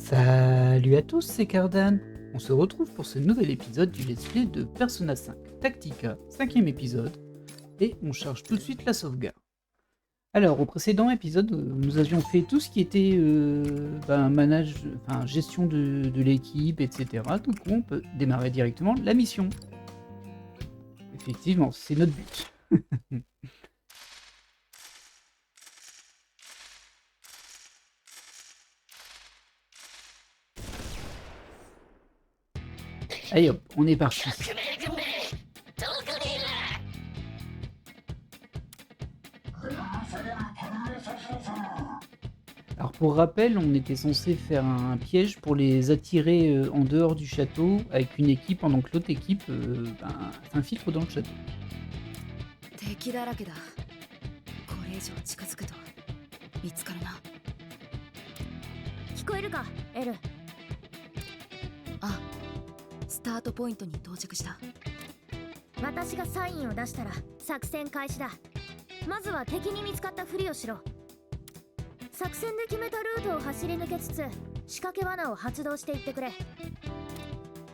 Salut à tous, c'est Cardan. On se retrouve pour ce nouvel épisode du let's play de Persona 5 Tactica, 5ème épisode, et on charge tout de suite la sauvegarde. Alors, au précédent épisode, nous avions fait tout ce qui était gestion de l'équipe, etc. Donc on peut démarrer directement la mission. Effectivement, c'est notre but. Allez hop, on est parti. Alors pour rappel, on était censé faire un piège pour les attirer en dehors du château avec une équipe pendant que l'autre équipe s'infiltre dans le château. 敵だらけだ。これ以上近づくと見つかるな。聞こえるか、エル。あ、スタートポイントに到着した。私がサインを出したら作戦開始だ。まずは敵に見つかったふりをしろ。作戦で決めたルートを走り抜けつつ仕掛け罠を発動していってくれ。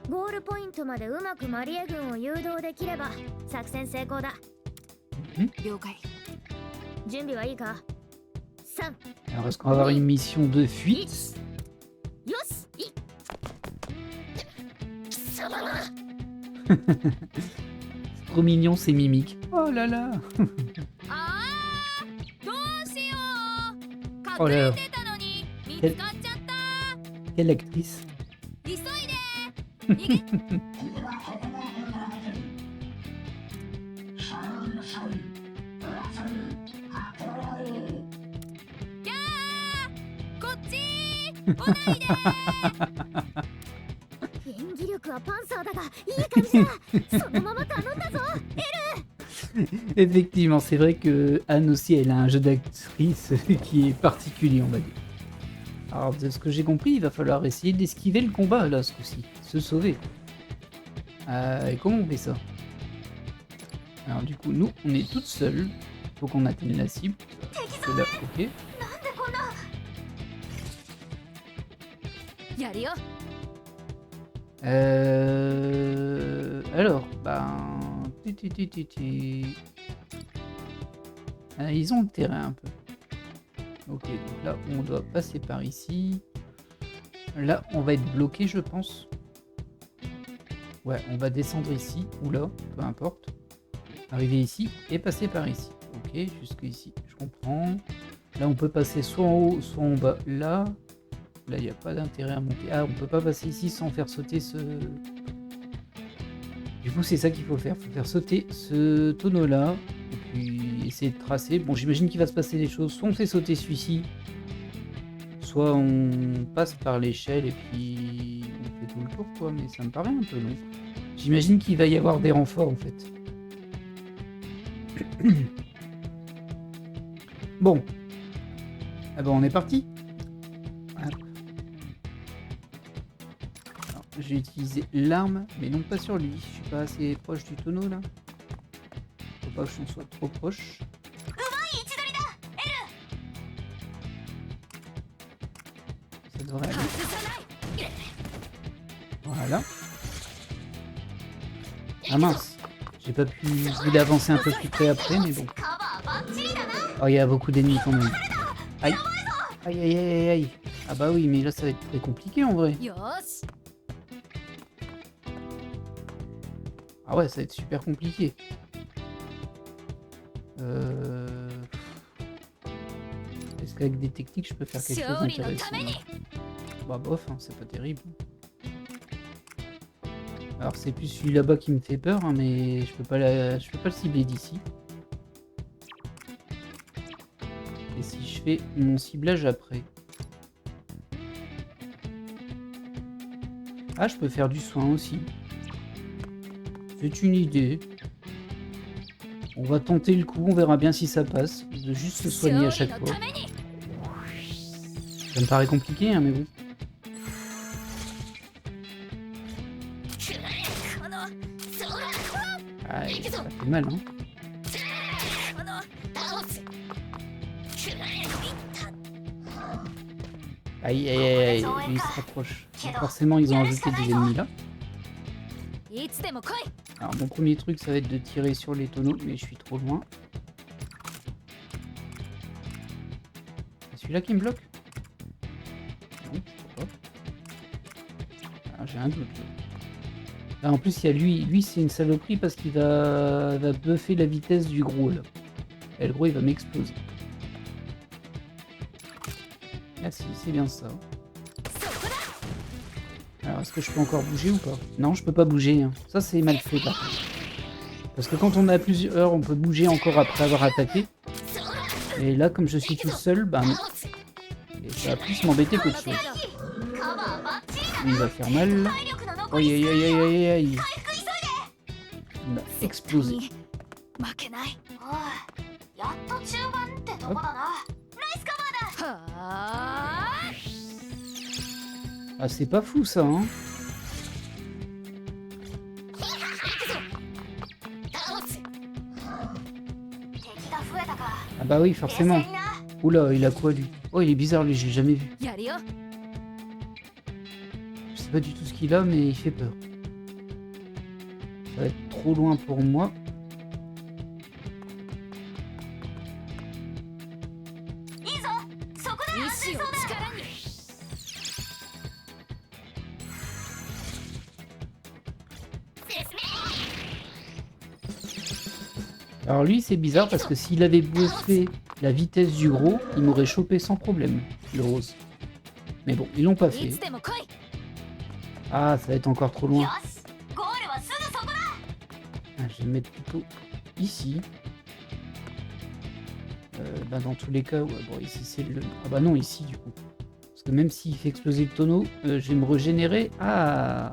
ゴールポイントまでうまくマリエ軍を誘導できれば作戦成功だ。了解。準備はいいか？ 3 Alors est-ce qu'on va avoir une mission de fuite? よし。C'est trop mignon ces mimiques. Oh là là. ああ、どうしよう。 Oh là 隠 là. れてたのに見つかっちゃった。 Quelle actrice. 急いで。逃げ。キャー、こっち来ないで。演技力はパンサーだがいい感じだ。そのまま頼んだぞ。 Effectivement, c'est vrai que Anne aussi, elle a un jeu d'actrice qui est particulier, on va dire. Alors, de ce que j'ai compris, il va falloir essayer d'esquiver le combat, là, ce coup-ci. Se sauver. Et comment on fait ça? Alors, du coup, nous, on est toutes seules. Faut qu'on atteigne la cible. C'est là, ok. やるよ。 Alors, ils ont le terrain un peu. Ok, donc là, on doit passer par ici. Là, on va être bloqué, je pense. Ouais, on va descendre ici, ou là, peu importe. Arriver ici et passer par ici. Ok, jusque ici, je comprends. Là, on peut passer soit en haut, soit en bas. Là, il n'y a pas d'intérêt à monter. Ah, on peut pas passer ici sans faire sauter ce... Du coup, c'est ça qu'il faut faire. Il faut faire sauter ce tonneau-là. Et puis, essayer de tracer. Bon, j'imagine qu'il va se passer des choses. Soit on fait sauter celui-ci. Soit on passe par l'échelle et puis on fait tout le tour, quoi. Mais ça me paraît un peu long. J'imagine qu'il va y avoir des renforts, en fait. Bon. Ah ben, on est parti. J'ai utilisé l'arme, mais non pas sur lui. Je suis pas assez proche du tonneau là. Faut pas que j'en sois trop proche. Ça devrait aller. Voilà. Ah mince, j'ai pas pu. Je voulais avancer un peu plus près après, mais bon. Oh, il y a beaucoup d'ennemis quand même. Aïe. Aïe aïe aïe aïe. Ah bah oui, mais là ça va être très compliqué en vrai. Ah ouais, ça va être super compliqué. Est-ce qu'avec des techniques, je peux faire quelque chose d'intéressant? Bah bof, hein, c'est pas terrible. Alors c'est plus celui là-bas qui me fait peur, hein, mais je peux pas le cibler d'ici. Et si je fais mon ciblage après? Ah, je peux faire du soin aussi. C'est une idée. On va tenter le coup, on verra bien si ça passe. De juste se soigner à chaque fois. Ça me paraît compliqué, hein, mais bon. Ah, ça fait mal, hein. Aïe, aïe, aïe, aïe, lui il se rapproche. Donc, forcément, ils ont ajouté des ennemis là. いつでも来い。 Alors, mon premier truc, ça va être de tirer sur les tonneaux, mais je suis trop loin. C'est celui-là qui me bloque? Non, pourquoi pas. Ah, j'ai un doute. Là, en plus, il y a lui. Lui, c'est une saloperie parce qu'il va buffer la vitesse du gros, là. Et le gros, il va m'exploser. Ah si, c'est bien ça. Alors, est-ce que je peux encore bouger ou pas? Non, je peux pas bouger. Hein. Ça, c'est mal fait, par contre. Parce que quand on a plusieurs, on peut bouger encore après avoir attaqué. Et là, comme je suis tout seul, bah non. Et ça va plus m'embêter qu'autre chose. Il va faire mal. Aïe, aïe, aïe, aïe, aïe, aïe. Il va exploser. 負けない。おい、やっと中盤ってとこだな。ナイスカバーだ。はあ。 Ah, c'est pas fou, ça, hein. Ah bah oui, forcément. Oula, il a quoi, lui? Oh, il est bizarre, lui, je l'ai jamais vu. やるよ。 Je sais pas du tout ce qu'il a, mais il fait peur. Ça va être trop loin pour moi. Alors lui, c'est bizarre parce que s'il avait bouffé la vitesse du gros, il m'aurait chopé sans problème, le rose. Mais bon, ils l'ont pas fait. Ah, ça va être encore trop loin. Ah, je vais le mettre plutôt ici. Bah dans tous les cas, ouais, bon, ici c'est le... Ah bah non, ici du coup. Parce que même s'il fait exploser le tonneau, je vais me régénérer. Ah,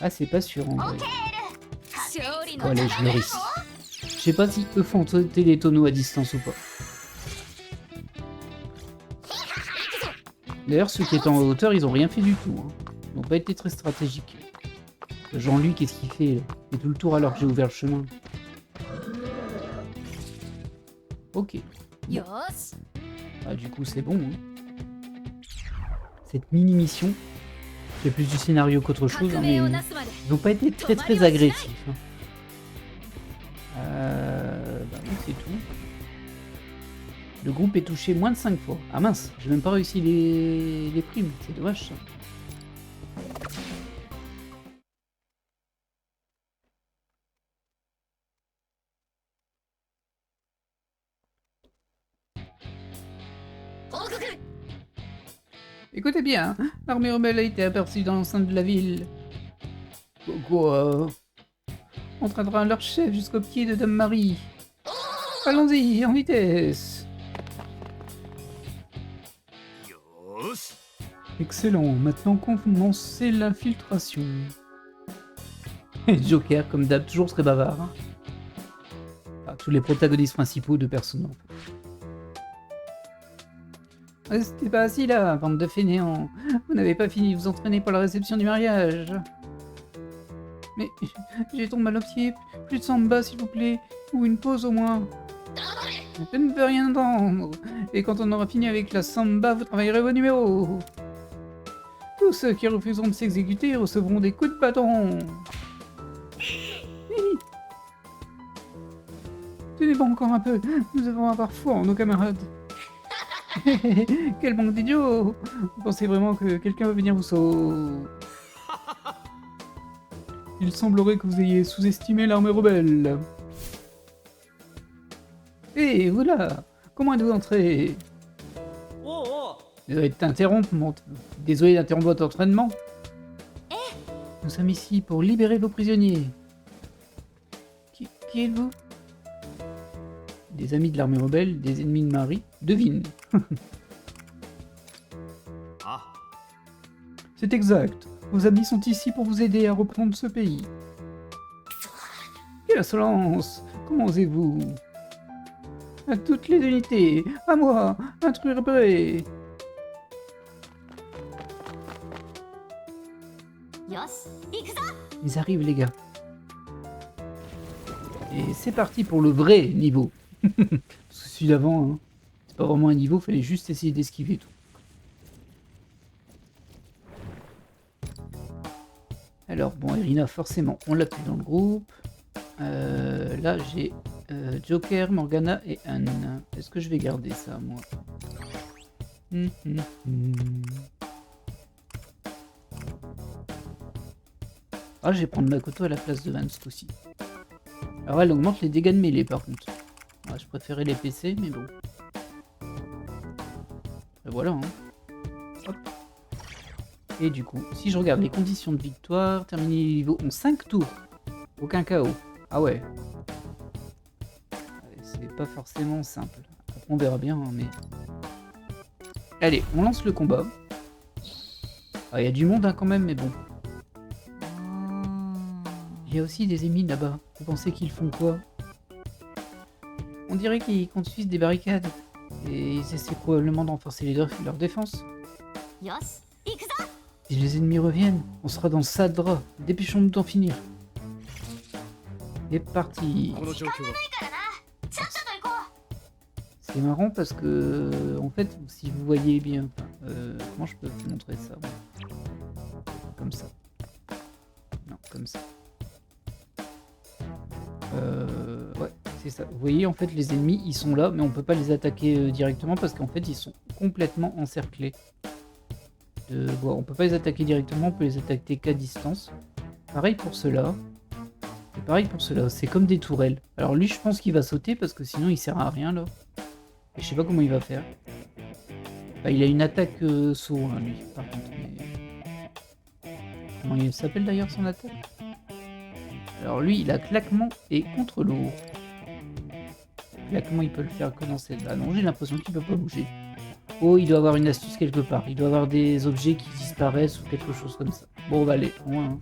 ah c'est pas sûr en vrai. Bon, allez, je meurs ici. Je sais pas si eux font sauter les tonneaux à distance ou pas. D'ailleurs, ceux qui étaient en hauteur, ils ont rien fait du tout. Hein. Ils n'ont pas été très stratégiques. Jean-Luc, qu'est-ce qu'il fait là? Il fait tout le tour alors que j'ai ouvert le chemin. Ok. Bon. Ah, du coup, c'est bon. Hein. Cette mini-mission, c'est plus du scénario qu'autre chose, hein, mais ils n'ont pas été très très agressifs. Hein. Bah oui, c'est tout. Le groupe est touché moins de 5 fois. Ah mince, j'ai même pas réussi les primes. C'est dommage ça. Écoutez bien, hein, l'armée rebelle a été aperçue dans l'enceinte de la ville. Quoi? On traînera leur chef jusqu'au pied de Dame Marie. Allons-y, en vitesse. Excellent, maintenant commencez l'infiltration. Joker, comme d'hab, toujours très bavard. Hein. Enfin, tous les protagonistes principaux de Persona. Restez pas assis là, bande de fainéants. Vous n'avez pas fini de vous entraîner pour la réception du mariage. Mais j'ai tombé mal au pied. Plus de samba, s'il vous plaît. Ou une pause au moins. Je ne veux rien entendre. Et quand on aura fini avec la samba, vous travaillerez vos numéros. Tous ceux qui refuseront de s'exécuter recevront des coups de bâton. Tenez bon encore un peu. Nous devons avoir foi en nos camarades. Quel manque d'idiots! Vous pensez vraiment que quelqu'un va venir vous sauver? Il semblerait que vous ayez sous-estimé l'armée rebelle. Hé, vous là! Comment êtes-vous entré? Désolé d'interrompre votre entraînement. Nous sommes ici pour libérer vos prisonniers. Qui êtes-vous? Des amis de l'armée rebelle, des ennemis de Marie. Devine. C'est exact. Vos amis sont ici pour vous aider à reprendre ce pays. Quelle insolence! Comment osez-vous? À toutes les unités! À moi! Intrus repéré! Ils arrivent, les gars. Et c'est parti pour le vrai niveau. Parce que celui d'avant, hein, c'est pas vraiment un niveau, fallait juste essayer d'esquiver tout. Alors, bon, Irina, forcément, on l'a plus dans le groupe. Là, j'ai Joker, Morgana et Anne. Est-ce que je vais garder ça, moi? Ah, je vais prendre Makoto à la place de Vance aussi. Alors, elle augmente les dégâts de mêlée, par contre. Ouais, je préférais les PC, mais bon. Et voilà, hein. Hop. Et du coup, si je regarde les conditions de victoire, terminer les niveaux en 5 tours. Aucun KO. Ah ouais. C'est pas forcément simple. Après, on verra bien, hein, mais... Allez, on lance le combat. Ah, il y a du monde hein, quand même, mais bon. Il y a aussi des ennemis là-bas. Vous pensez qu'ils font quoi? On dirait qu'ils construisent des barricades. Et ils essaient probablement d'enforcer leur défense. Si les ennemis reviennent, on sera dans le Sadra. Dépêchons-nous d'en finir. C'est parti. C'est marrant parce que, en fait, si vous voyez bien, comment je peux vous montrer ça? Comme ça. Non, comme ça. Ouais, c'est ça. Vous voyez, en fait, les ennemis, ils sont là, mais on peut pas les attaquer directement parce qu'en fait, ils sont complètement encerclés. Bon, on peut pas les attaquer directement, on peut les attaquer qu'à distance. Pareil pour ceux-là. Et pareil pour ceux-là, c'est comme des tourelles. Alors lui, je pense qu'il va sauter parce que sinon, il sert à rien, là. Et je sais pas comment il va faire. Bah, il a une attaque saut, hein, lui, par contre. Mais... Comment il s'appelle d'ailleurs son attaque? Alors lui, il a claquement et contre-lourd. Claquement, il peut le faire que dans cette... Ah non, j'ai l'impression qu'il peut pas bouger. Oh, il doit avoir une astuce quelque part. Il doit avoir des objets qui disparaissent ou quelque chose comme ça. Bon, on va aller au moins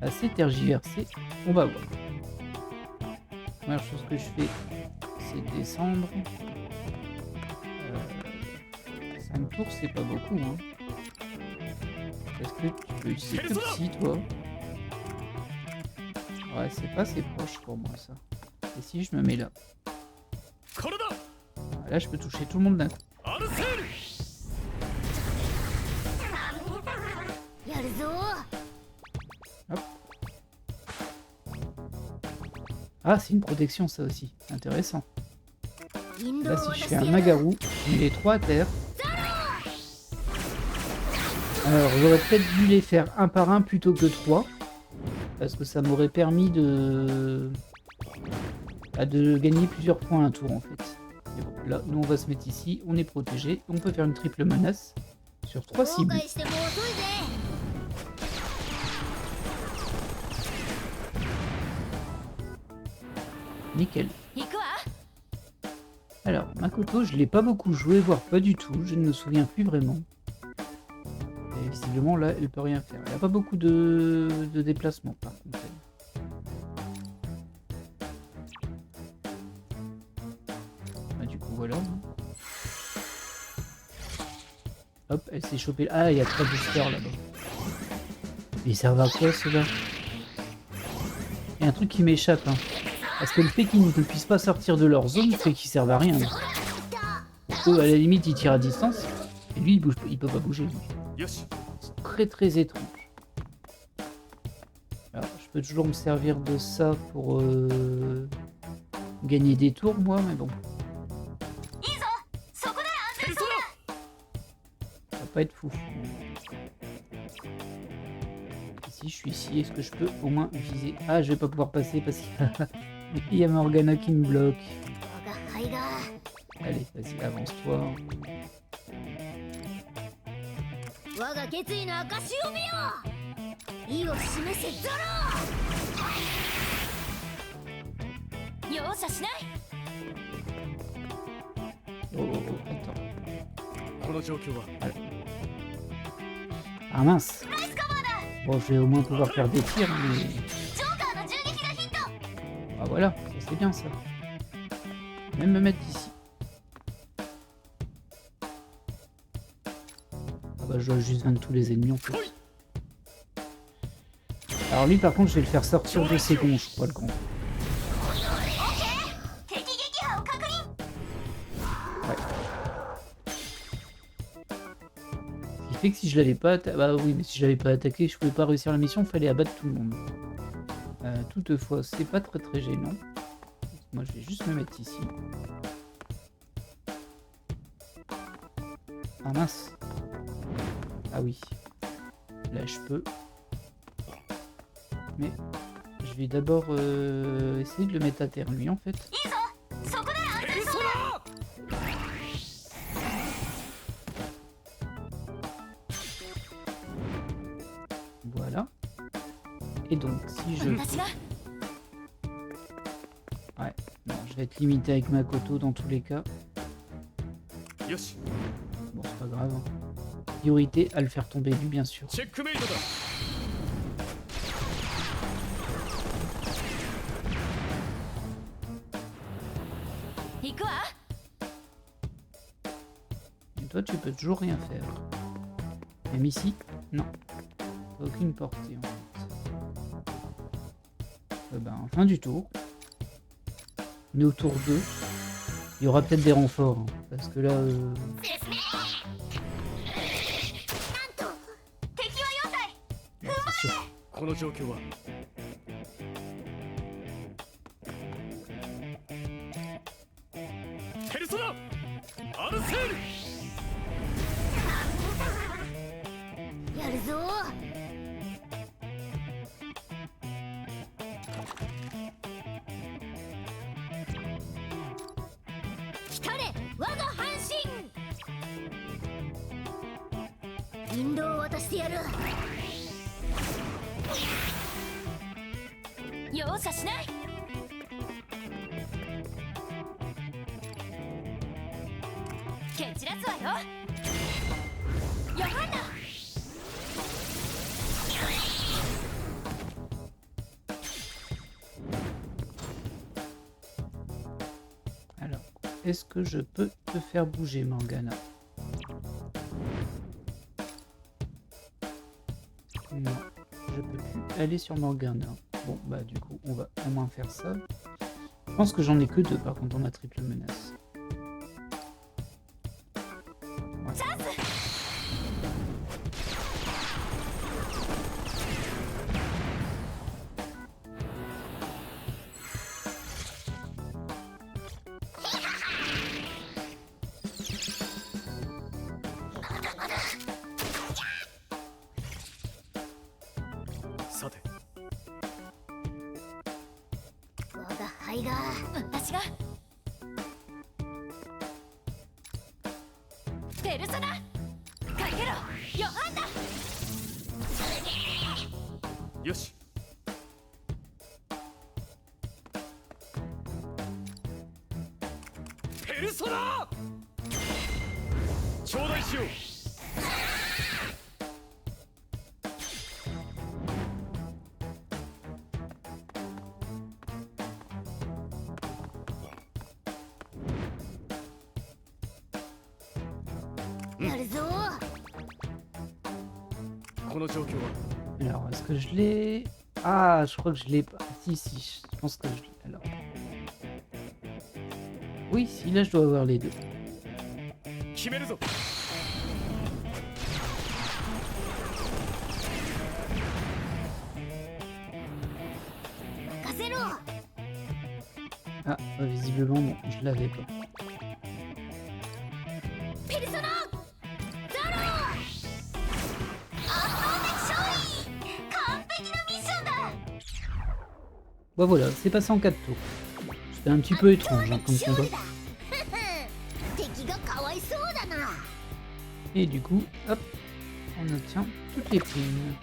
assez tergiversé. On va voir. La première chose que je fais, c'est descendre. 5 tours, c'est pas beaucoup. Hein. Est-ce que tu peux utiliser tout petit, toi? Ouais, c'est pas assez proche pour moi, ça. Et si je me mets là? Là, je peux toucher tout le monde d'un coup. Hop. Ah, c'est une protection, ça aussi. Intéressant. Là, si je fais un Magaru, il est 3 à terre. Alors, j'aurais peut-être dû les faire un par un plutôt que 3. Parce que ça m'aurait permis de gagner plusieurs points à un tour, en fait. Et bon, là, nous, on va se mettre ici. On est protégé. On peut faire une triple menace sur 3 cibles. Nickel. Alors, Makoto, je l'ai pas beaucoup joué, voire pas du tout. Je ne me souviens plus vraiment. Et visiblement, là, elle peut rien faire. Il n'y a pas beaucoup de déplacements, par contre. Ah, du coup, voilà. Hop, elle s'est chopée. Ah, il y a 3 boosters là-bas. Ils servent à quoi, ceux-là? Il y a un truc qui m'échappe, hein. Parce que le fait qu'ils ne puissent pas sortir de leur zone fait qu'ils servent à rien. Eux, à la limite, ils tirent à distance. Et lui, il peut pas bouger. C'est très très étrange. Alors, je peux toujours me servir de ça pour gagner des tours, moi, mais bon. Ça va pas être fou. Si je suis ici, est-ce que je peux au moins viser? Ah, je vais pas pouvoir passer parce qu'il y a Morgana qui me bloque. Allez, vas-y, avance-toi. Attends. Ah mince. Bon, je vais au moins pouvoir faire des tirs, mais... Ah voilà, ça c'est bien ça. Je vais même me mettre ici. Ah bah je dois juste vaincre tous les ennemis en plus. Alors lui par contre je vais le faire sortir de ses gonds, je crois le grand. Il fait que si je l'avais pas bah oui, mais si je l'avais pas attaqué, je pouvais pas réussir la mission, il fallait abattre tout le monde. Toutefois, c'est pas très gênant. Moi, je vais juste me mettre ici. Ah mince. Ah oui. Là, je peux. Mais je vais d'abord essayer de le mettre à terre, lui, en fait. Voilà. Et donc, si je... Ouais, non, je vais être limité avec Makoto dans tous les cas. Bon, c'est pas grave. Priorité à le faire tomber, lui, bien sûr. Et toi, tu peux toujours rien faire. Même ici, non. T'as aucune portée, en fait. En fin du tour. On est au tour 2. Il y aura peut-être des renforts. Hein, parce que là... c'est sûr. Alors, est-ce que je peux te faire bouger, Morgana? Non, je peux plus aller sur Morgana. Bon, bah du coup, on va au moins faire ça. Je pense que j'en ai que 2 par contre dans ma triple menace. Ouais. Alors, est-ce que je l'ai? Ah, je crois que je l'ai pas. Si, je pense que je l'ai. Alors. Oui, si, là, je dois avoir les deux. Ah, visiblement, non, je l'avais pas. Bah voilà, c'est passé en 4 tours. C'était un petit peu étrange hein, comme combat. Et du coup, hop, on obtient toutes les primes.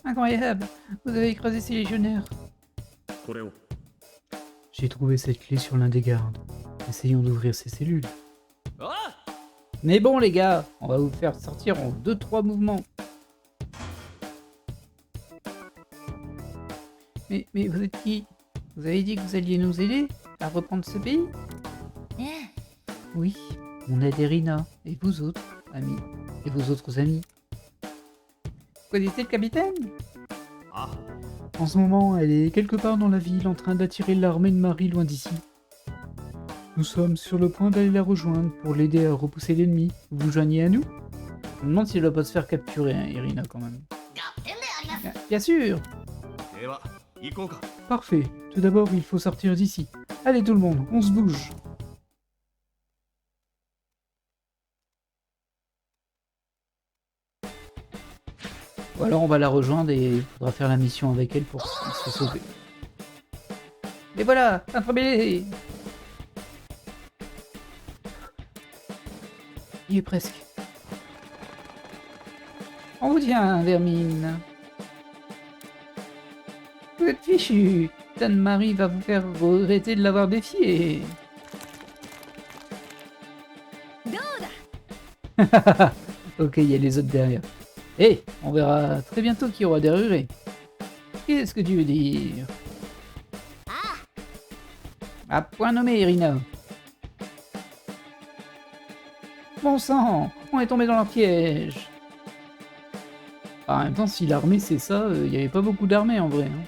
Incroyable, vous avez écrasé ces légionnaires. J'ai trouvé cette clé sur l'un des gardes. Essayons d'ouvrir ces cellules. Mais bon les gars, on va vous faire sortir en 2-3 mouvements. Mais vous êtes qui? Vous avez dit que vous alliez nous aider à reprendre ce pays? Oui, on aide Erina. Et vous autres, amis? Et vos autres amis? Vous connaissez le capitaine? En ce moment, elle est quelque part dans la ville en train d'attirer l'armée de Marie loin d'ici. Nous sommes sur le point d'aller la rejoindre pour l'aider à repousser l'ennemi. Vous vous joignez à nous? Je me demande si elle va pas se faire capturer, hein, Irina, quand même. Bien sûr! Parfait. Tout d'abord, il faut sortir d'ici. Allez tout le monde, on se bouge. Ou alors on va la rejoindre et il faudra faire la mission avec elle pour se sauver. Et voilà, attrapez-les! Il est presque. On vous tient, vermine. Vous êtes fichu. Anne-Marie va vous faire regretter de l'avoir défié. Ok, il y a les autres derrière. Eh, on verra très bientôt qui aura déruré. Qu'est-ce que tu veux dire? À point nommé, Irina. Bon sang, on est tombé dans leur piège. En même temps, si l'armée c'est ça, il n'y avait pas beaucoup d'armée en vrai. Hein.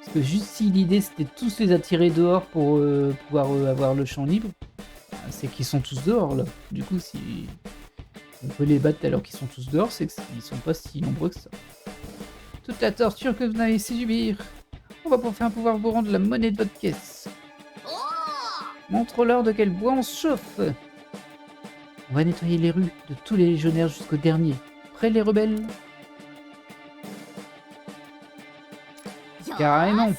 Parce que juste si l'idée c'était tous les attirer dehors pour pouvoir avoir le champ libre, c'est qu'ils sont tous dehors là. Du coup, si on peut les battre alors qu'ils sont tous dehors, c'est qu'ils sont pas si nombreux que ça. Toute la torture que vous n'avez laissé subir, on va enfin pouvoir vous rendre la monnaie de votre caisse. Montre-leur de quel bois on se chauffe. On va nettoyer les rues de tous les légionnaires jusqu'au dernier. Prêts les rebelles? Carrément.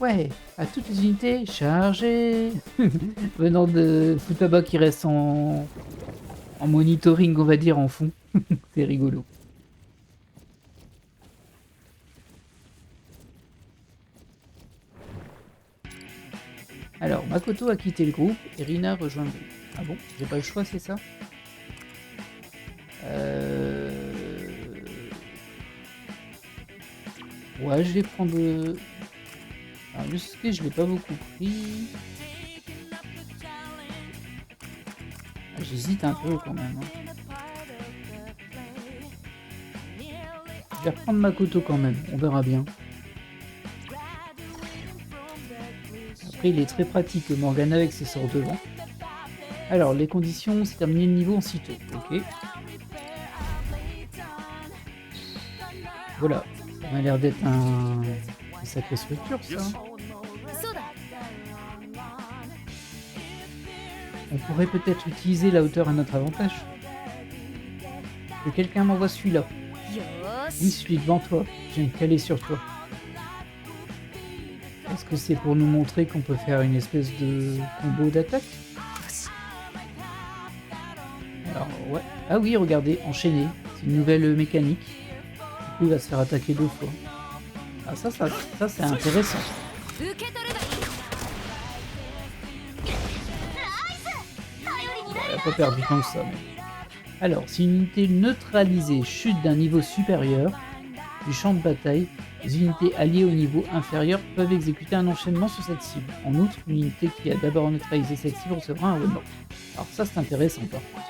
Ouais, à toutes les unités, chargées. Venant de Futaba qui reste en monitoring, on va dire, en fond. C'est rigolo. Alors, Makoto a quitté le groupe et Rina rejoint le groupe. Ah bon? J'ai pas le choix, c'est ça? Ouais, je vais prendre... Alors, Yusuke, je l'ai pas beaucoup pris. Ah, j'hésite un peu quand même. Hein. Je vais reprendre Makoto quand même, on verra bien. Après, il est très pratique, Morgana, avec ses sorts de vent. Alors, les conditions, c'est terminer le niveau en sitôt. Ok. Voilà. Ça m'a l'air d'être une sacrée structure, ça. On pourrait peut-être utiliser la hauteur à notre avantage. Que quelqu'un m'envoie celui-là. Oui, celui devant toi. Je viens me caler sur toi. Est-ce que c'est pour nous montrer qu'on peut faire une espèce de combo d'attaque? Alors, ouais. Ah oui, regardez, enchaîner. C'est une nouvelle mécanique. Du coup, il va se faire attaquer 2 fois. Ah, ça c'est intéressant. Il n'a pas perdu tant que ça. Mais... Alors, si une unité neutralisée chute d'un niveau supérieur du champ de bataille, les unités alliées au niveau inférieur peuvent exécuter un enchaînement sur cette cible. En outre, une unité qui a d'abord neutralisé cette cible recevra un remords. Alors ça c'est intéressant par contre.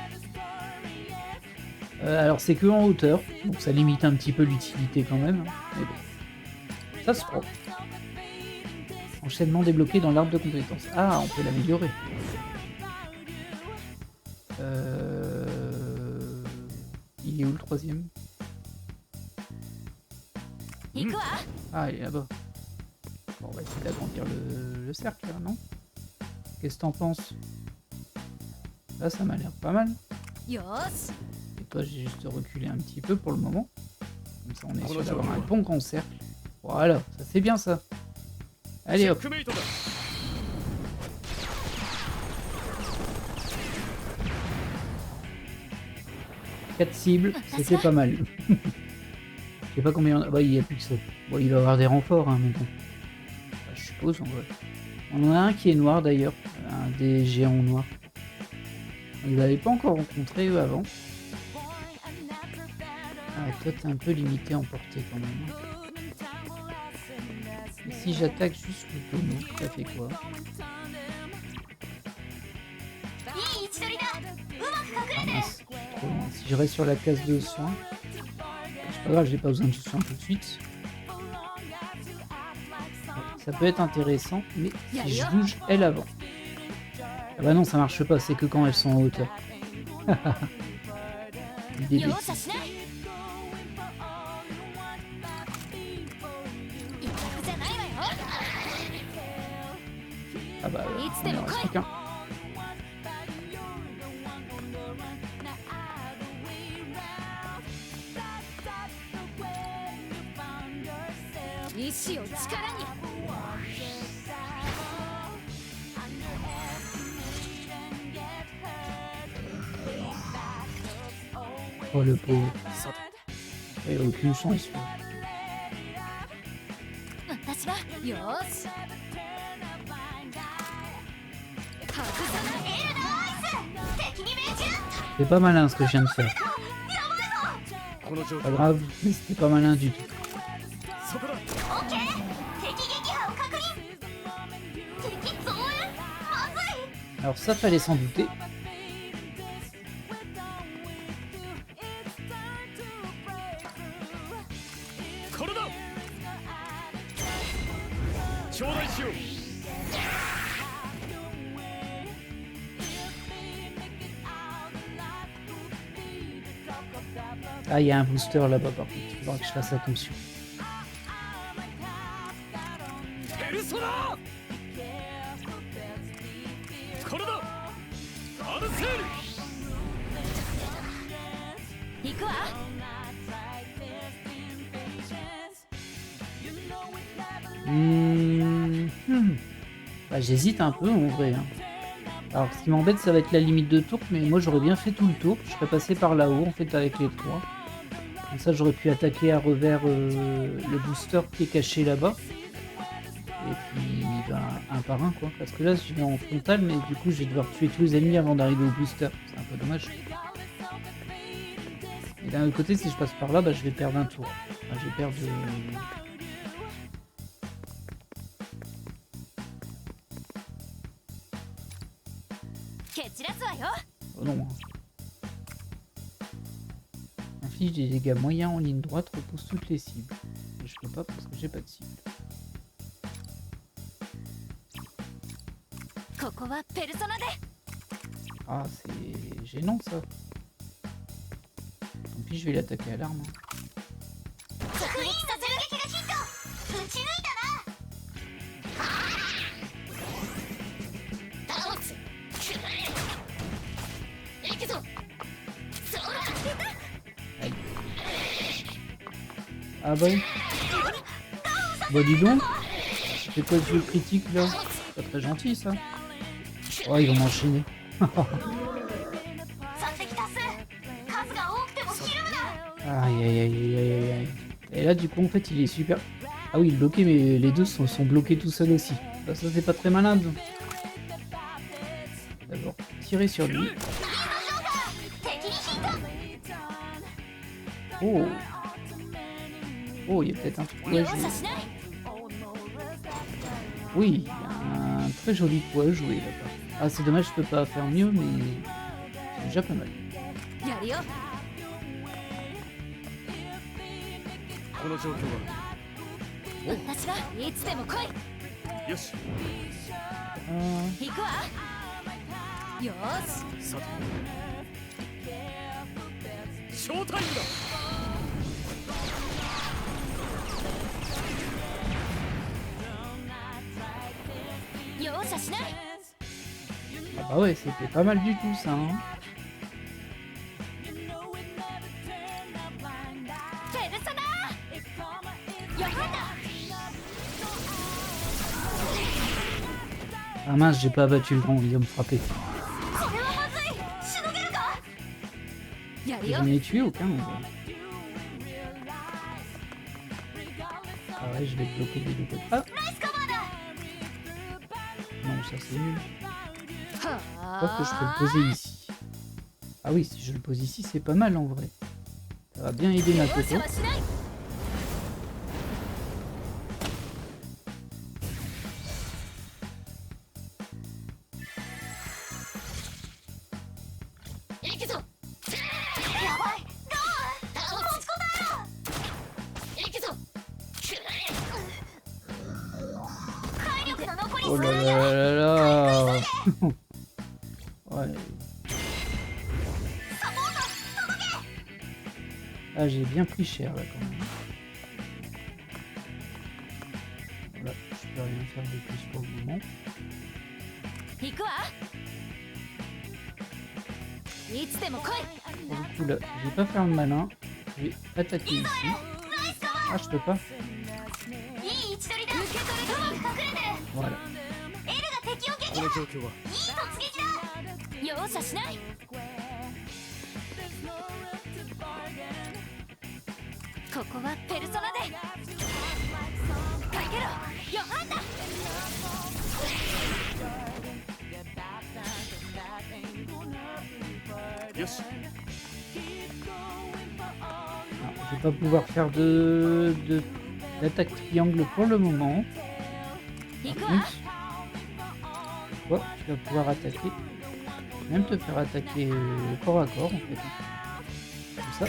Alors c'est que en hauteur, donc ça limite un petit peu l'utilité quand même. Hein, mais bon. Ça se prend. Enchaînement débloqué dans l'arbre de compétences. Ah, on peut l'améliorer. Il est où le troisième? Ah, il est là-bas. Bon, on va essayer d'agrandir le cercle, là, non? Qu'est-ce que t'en penses? Là, ça m'a l'air pas mal. Et toi, j'ai juste reculé un petit peu pour le moment. Comme ça, on est sûr d'avoir un bon grand cercle. Voilà, ça c'est bien ça. Allez hop. Quatre cibles, c'était pas mal. Je sais pas combien on a. Bah, il y a plus que ça. Bon, il va y avoir des renforts, hein, mais bon. Bah, je suppose, en vrai. On en a un qui est noir d'ailleurs. Un des géants noirs. On les avait pas encore rencontrés eux avant. Ah, toi, t'es un peu limité en portée quand même. Et si j'attaque juste le tonneau, ça fait quoi? Ah, mince. Trop loin. Si je reste sur la case de soins. C'est pas grave, j'ai pas besoin de soins tout de suite. Ça peut être intéressant, mais si je bouge elle avant. Ah bah non, ça marche pas, c'est que quand elles sont en hauteur. Des bêtises. Ah bah, il en reste plus qu'un. Oh le pauvre. Il a aucune chance. Quoi. C'est pas malin ce que je viens de faire. Pas grave, mais c'était pas malin du tout. Alors ça fallait s'en douter. Ah, il y a un booster là-bas par contre, il faudra que je fasse attention. Bah, j'hésite un peu en vrai. Hein. Alors ce qui m'embête ça va être la limite de tour, mais moi j'aurais bien fait tout le tour. Je serais passé par là-haut en fait avec les trois. Comme ça j'aurais pu attaquer à revers le booster qui est caché là-bas. Et puis ben, un par un quoi. Parce que là je vais en frontal, mais du coup je vais devoir tuer tous les ennemis avant d'arriver au booster. C'est un peu dommage. Et d'un autre côté si je passe par là, bah, je vais perdre un tour. Enfin, je vais perdre... Oh non. Inflige des dégâts moyens en ligne droite, repousse toutes les cibles. Mais je peux pas parce que j'ai pas de cible. Ah, c'est gênant ça. Tant pis, je vais l'attaquer à l'arme. Ah bah oui. Bah dis donc. C'est quoi ce jeu critique là? C'est pas très gentil ça. Oh ils vont m'enchaîner. Aïe aïe aïe aïe aïe aïe. Et là du coup en fait il est super. Ah oui il est bloqué mais les deux sont bloqués tout seuls aussi. Ça c'est pas très malin. D'abord tirer sur lui. Oh. Oh, il y a peut-être un truc à jouer. Oui, il y a un très joli coup à jouer là-bas. Ah, c'est dommage, je peux pas faire mieux, mais c'est déjà pas mal. Ah bah ouais, c'était pas mal du tout ça. Hein. Ah mince, j'ai pas abattu le grand, il va me frapper. J'en ai tué aucun. Ah ouais, je vais bloquer les deux côtés. Ah non, ça c'est nul. Je crois que je peux le poser ici. Ah oui, si je le pose ici, c'est pas mal en vrai. Ça va bien aider Makoto. Ouais. Ah, j'ai bien pris cher là quand même. Voilà, je peux rien faire de plus pour le moment. 行くわいつでも来い Pour le coup là, je vais pas faire le malin. Je vais attaquer ici. Ah, je peux pas. いい位置取りだ受け取れたうまく隠れてる Voilà. エルが敵を撃破この状況は。いい突撃だ容赦しないここはペルソナでかけろヨハンだよし。 Alors, je vais pas pouvoir faire d'attaque triangle pour le moment. 行く Par わ contre, toi, tu vas pouvoir attaquer. Même te faire attaquer corps à corps en fait. Comme ça.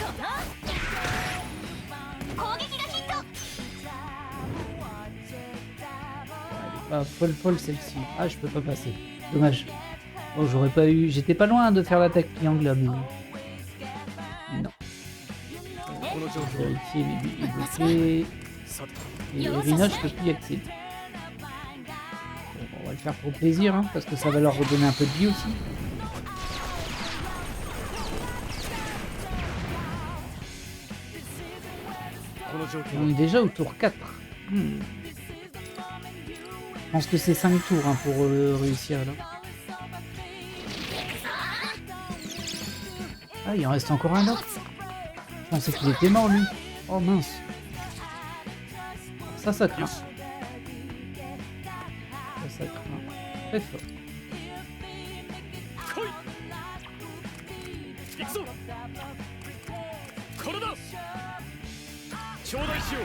攻撃がヒット Elle est pas folle celle-ci. Ah, je peux pas passer. Dommage. Oh, j'aurais pas eu. J'étais pas loin de faire l'attaque triangle là, mais. Non. この状況は。 Vérifier les billes bloquées. さて。 Et Irina, je peux plus y accéder. Bon, on va le faire pour plaisir, hein, parce que ça va leur redonner un peu de vie aussi. On est déjà au tour 4. Je pense que c'est 5 tours hein, pour réussir là. Ah, il en reste encore un autre. Je pensais qu'il était mort lui. Oh mince. Ça craint. Ça craint. Très fort. 来い。行くぞ。これだ。頂戴しよう。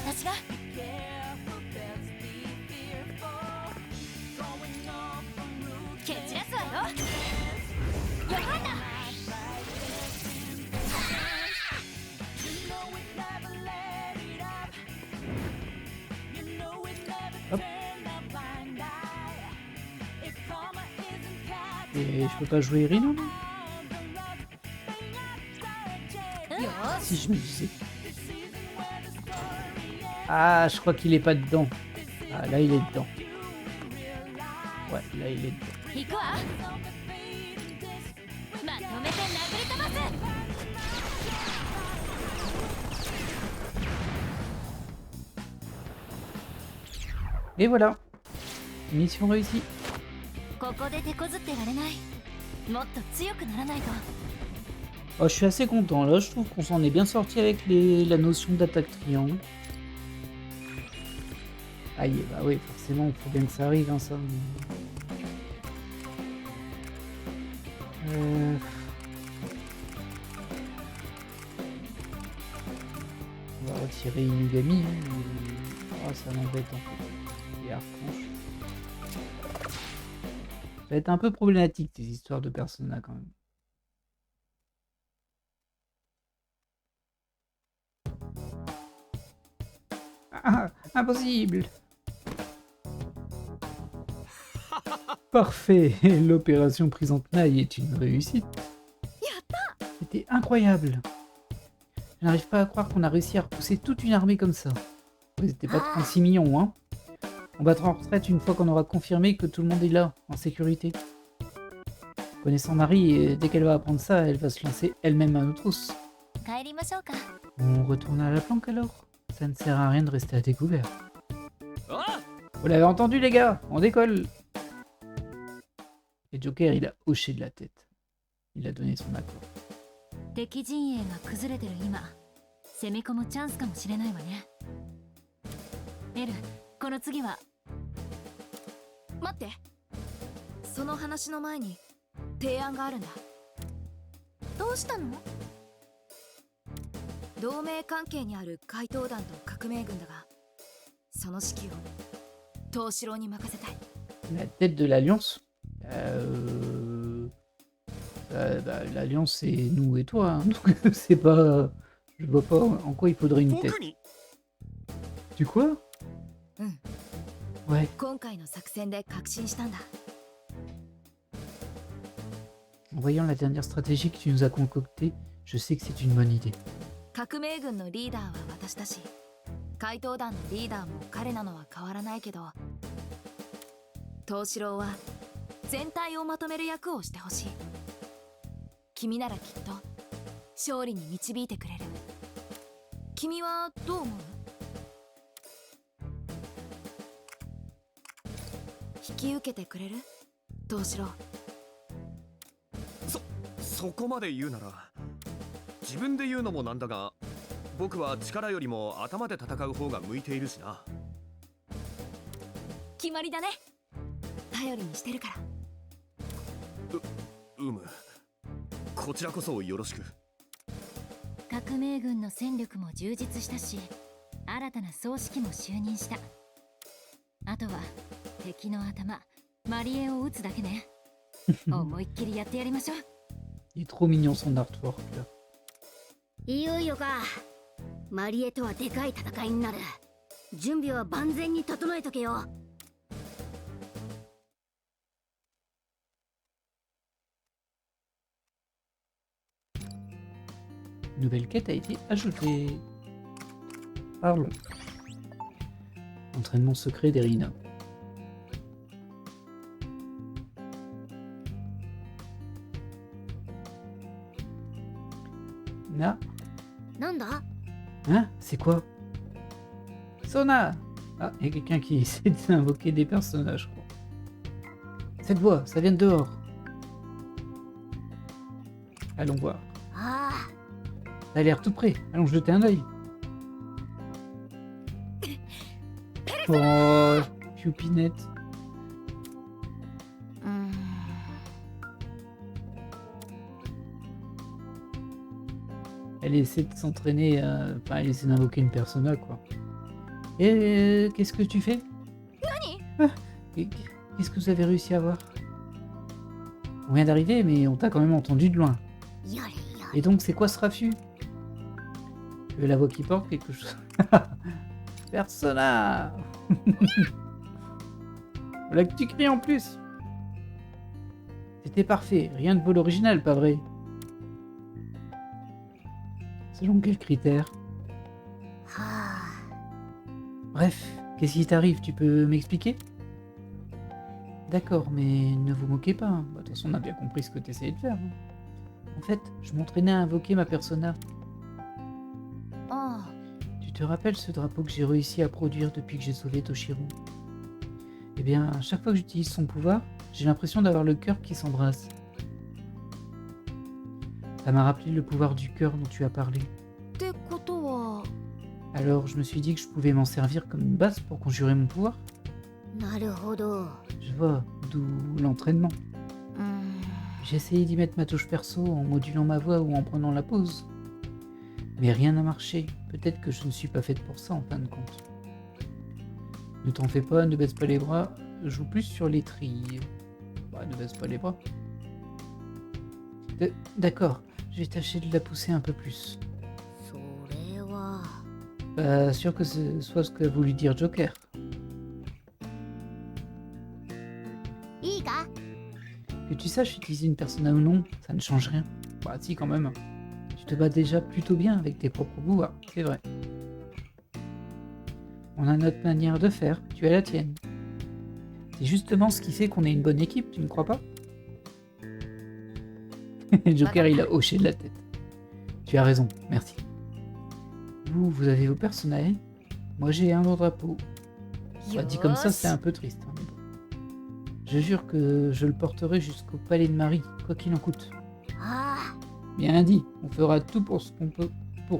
私が蹴散らすわよヨハンだ Hop. Et je peux pas jouer Irina non? よーし Si je me disais. Ah, je crois qu'il est pas dedans. Ah, là il est dedans. Ouais, là il est dedans. 行くわまとめて殴り飛ばす Et voilà. Mission réussie. ここで手こずってられないもっと強くならないと Oh, je suis assez content. Là, je trouve qu'on s'en est bien sorti avec la notion d'attaque triangle. Aïe, bah oui, forcément, il faut bien que ça arrive, hein, ça. On va retirer Inugami. Hein, mais... Oh, ça m'embête en fait. Et Archange. Ça va être un peu problématique, ces histoires de Persona quand même. Ah, impossible. Parfait, l'opération prise en tenaille est une réussite. C'était incroyable. Je n'arrive pas à croire qu'on a réussi à repousser toute une armée comme ça. Ils n'étaient pas 36 millions, hein. On battra en retraite une fois qu'on aura confirmé que tout le monde est là, en sécurité. Connaissant Marie, dès qu'elle va apprendre ça, elle va se lancer elle-même à nos trousses. 帰りましょうか On retourne à la planque alors? Ça ne sert à rien de rester à découvert. あ Vous l'avez entendu les gars, on décolle. Et Joker, il a hoché de la tête. Il a donné son accord. 敵陣営が崩れてる今攻め込むチャンスかもしれないわねエルこの次は待ってその話の前に提案があるんだどうしたの同盟関係にある怪盗団と革命軍だがその指揮を東四郎に任せたい La tête de l'Alliance l'Alliance c'est nous et toi, hein. Donc c'est pas... Je vois pas en quoi il faudrait une tête. 僕に。 Tu quoi? Ouais, 今回の作戦で確信したんだ。 en voyant la dernière stratégie que tu nous as concoctée, je sais que c'est une bonne idée. 革命軍のリーダーは私だし、怪盗団のリーダーも彼なのは変わらないけど、藤四郎は全体をまとめる役をしてほしい。君ならきっと勝利に導いてくれる。君はどう思う？引き受けてくれる？藤四郎。そこまで言うなら自分で言うのもなんだが、僕は力よりも頭で戦う方が向いているしな。決まりだね。頼りにしてるから。こちらこそよろしく。革命軍の戦力も充実したし、新たな総指揮も就任した。あとは敵の頭マリエを撃つだけね。思いっきりやってやりましょう。Il est trop mignon son artwork là. いよいよか。マリエとはでかい戦いになる。準備は万全に整えとけよ。Une nouvelle quête a été ajoutée. Parlons. Entraînement secret d'Erina. Na. なんだ？ Hein? C'est quoi? Sona! Ah, il y a quelqu'un qui essaie d'invoquer des personnages, je crois. Cette voix, ça vient de dehors. Allons voir. あ Ça a l'air tout près. Allons jeter un œil. Oh, Choupinette. あ、Elle essaie de s'entraîner, enfin, elle essaie d'invoquer une persona, quoi. Et qu'est-ce que tu fais? Ah, qu'est-ce que vous avez réussi à voir? On vient d'arriver, mais on t'a quand même entendu de loin. やれや Et donc, c'est quoi ce raffut? Tu veux la voix qui porte quelque chose? Persona. Voilà que tu cries en plus. C'était parfait, rien de vol original, pas vrai? Selon quels critères? はあ、 Bref, qu'est-ce qui t'arrive? Tu peux m'expliquer? D'accord, mais ne vous moquez pas. Hein. Bah, de toute façon, on a bien compris ce que tu essayais de faire. Hein. En fait, je m'entraînais à invoquer ma persona. ああ、 Tu te rappelles ce drapeau que j'ai réussi à produire depuis que j'ai sauvé Toshiro? Eh bien, à chaque fois que j'utilise son pouvoir, j'ai l'impression d'avoir le cœur qui s'embrasse. Ça m'a rappelé le pouvoir du cœur dont tu as parlé. ってことは、 Alors, je me suis dit que je pouvais m'en servir comme une base pour conjurer mon pouvoir. なるほど。 Je vois, d'où l'entraînement. うーん、 J'ai essayé d'y mettre ma touche perso en modulant ma voix ou en prenant la pause. Mais rien n'a marché. Peut-être que je ne suis pas faite pour ça en fin de compte. Ne t'en fais pas, ne baisse pas les bras. Joue plus sur les trilles. Bah, ne baisse pas les bras. D'accord, je vais tâcher de la pousser un peu plus. それは。 Pas sûr que ce soit ce qu'a voulu dire Joker. いいか？ Que tu saches utiliser une persona ou non, ça ne change rien. Bah si quand même. Tu te bats déjà plutôt bien avec tes propres pouvoirs, c'est vrai. On a notre manière de faire, tu as la tienne. C'est justement ce qui fait qu'on est une bonne équipe, tu ne crois pas? Joker, il a hoché de la tête. Tu as raison, merci. Vous avez vos personnages. Moi, j'ai un drapeau. Bah, dit comme ça, c'est un peu triste. Hein, mais bon. Je jure que je le porterai jusqu'au palais de Marie, quoi qu'il en coûte. あ Bien dit, on fera tout pour ce qu'on peut pour.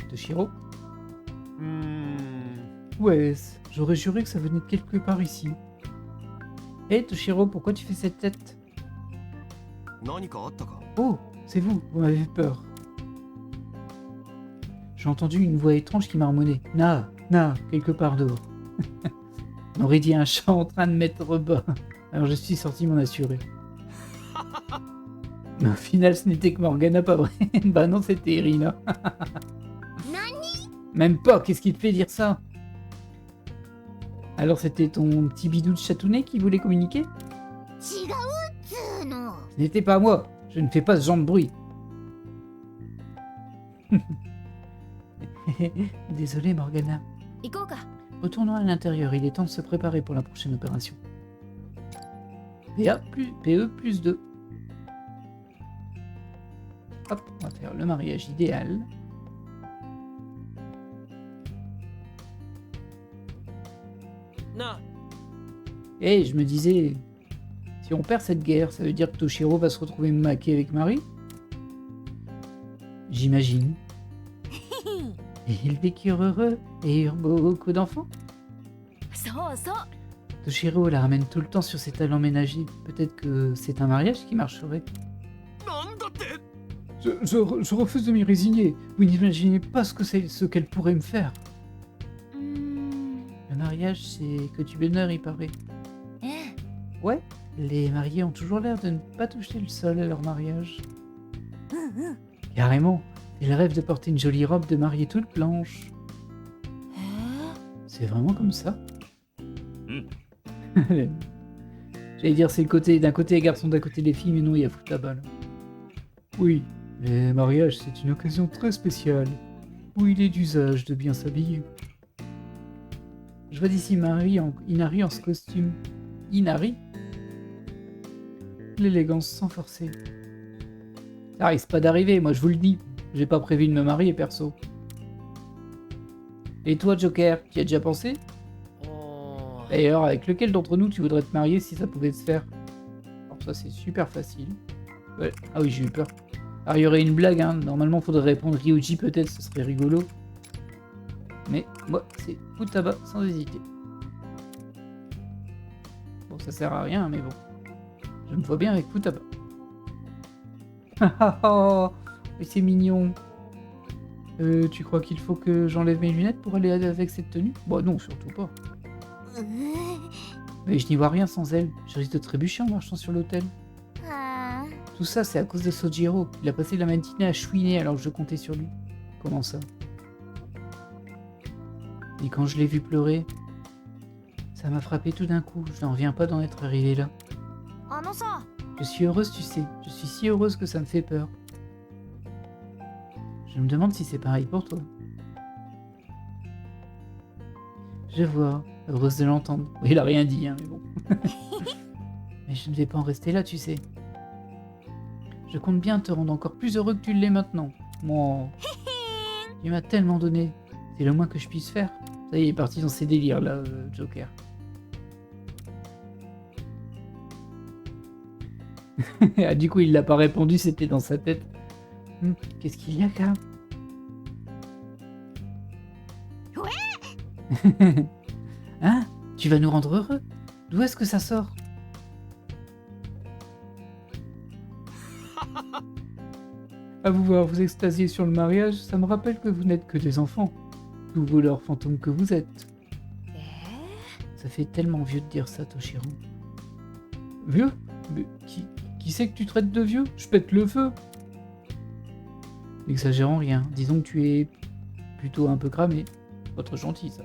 Toshiro? Ouais, j'aurais juré que ça venait de quelque part ici. Hé Toshiro, pourquoi tu fais cette tête? 何かあったか？ Oh, c'est vous m'avez fait peur. J'ai entendu une voix étrange qui marmonnait. Na, quelque part dehors. On aurait dit un chat en train de mettre bas. Alors je suis sorti m'en assurer. Mais au final, ce n'était que Morgana, pas vrai? Bah non, c'était Irina. 何？ Même pas, qu'est-ce qui te fait dire ça? Alors c'était ton petit bidou de chatounet qui voulait communiquer? 違うっつーの。 Ce n'était pas moi. Je ne fais pas ce genre de bruit. Désolé Morgana. 行こうか。 Retournons à l'intérieur. Il est temps de se préparer pour la prochaine opération. PE plus 2. Hop, on va faire le mariage idéal. Na. Et je me disais, si on perd cette guerre, ça veut dire que Toshiro va se retrouver maqué avec Marie? J'imagine. Et ils vécurent heureux et eurent beaucoup d'enfants. そうそう。 Toshiro la ramène tout le temps sur ses talents ménagers. Peut-être que c'est un mariage qui marcherait. なんだって。Je refuse de m'y résigner. Vous n'imaginez pas ce qu'elle pourrait me faire. うーん。 Le mariage, c'est que du bonheur, il paraît. ええ。 Ouais, les mariés ont toujours l'air de ne pas toucher le sol à leur mariage. うんうん。 Carrément, ils rêvent de porter une jolie robe de mariée toute blanche. へえ。 C'est vraiment comme ça. Hmm. J'allais dire c'est le côté d'un côté les garçons, d'un côté les filles, mais non, il y a Futaba là. Oui, les mariages c'est une occasion très spéciale, où il est d'usage de bien s'habiller. Je vois d'ici Inari en ce costume. Inari? L'élégance sans forcer. Ça risque pas d'arriver, moi je vous le dis. J'ai pas prévu de me marier perso. Et toi Joker, tu y as déjà pensé? D'ailleurs, avec lequel d'entre nous tu voudrais te marier si ça pouvait se faire? Alors ça c'est super facile. Ouais. Ah oui, j'ai eu peur. Alors il y aurait une blague, hein. Normalement faudrait répondre Ryuji peut-être, ce serait rigolo. Mais moi c'est Futaba sans hésiter. Bon, ça sert à rien, mais bon. Je me vois bien avec Futaba. Mais c'est mignon. Tu crois qu'il faut que j'enlève mes lunettes pour aller avec cette tenue? Bah non, surtout pas. Mais je n'y vois rien sans elle. Je risque de trébucher en marchant sur l'autel. あ Tout ça, c'est à cause de Sojiro. Il a passé la matinée à chouiner alors que je comptais sur lui. Comment ça? Et quand je l'ai vu pleurer, ça m'a frappé tout d'un coup. Je n'en reviens pas d'en être arrivé là. あ。あのさ、 Je suis heureuse, tu sais. Je suis si heureuse que ça me fait peur. Je me demande si c'est pareil pour toi. Je vois. Heureuse de l'entendre. Oui, il a rien dit, hein, mais bon. Mais je ne vais pas en rester là, tu sais. Je compte bien te rendre encore plus heureux que tu l'es maintenant. Moi, tu m'as tellement donné. C'est le moins que je puisse faire. Ça y est, il est parti dans ses délires, là, Joker. Ah, du coup, il l'a pas répondu, c'était dans sa tête. Qu'est-ce qu'il y a, Ka? Hein? Tu vas nous rendre heureux? D'où est-ce que ça sort? À vous voir vous extasier sur le mariage, ça me rappelle que vous n'êtes que des enfants. Tout voleur fantôme que vous êtes. ええ。 Ça fait tellement vieux de dire ça, Toshiro. Vieux? Mais qui c'est que tu traites de vieux? Je pète le feu. N'exagérons rien. Disons que tu es plutôt un peu cramé. Pas trop gentil, ça.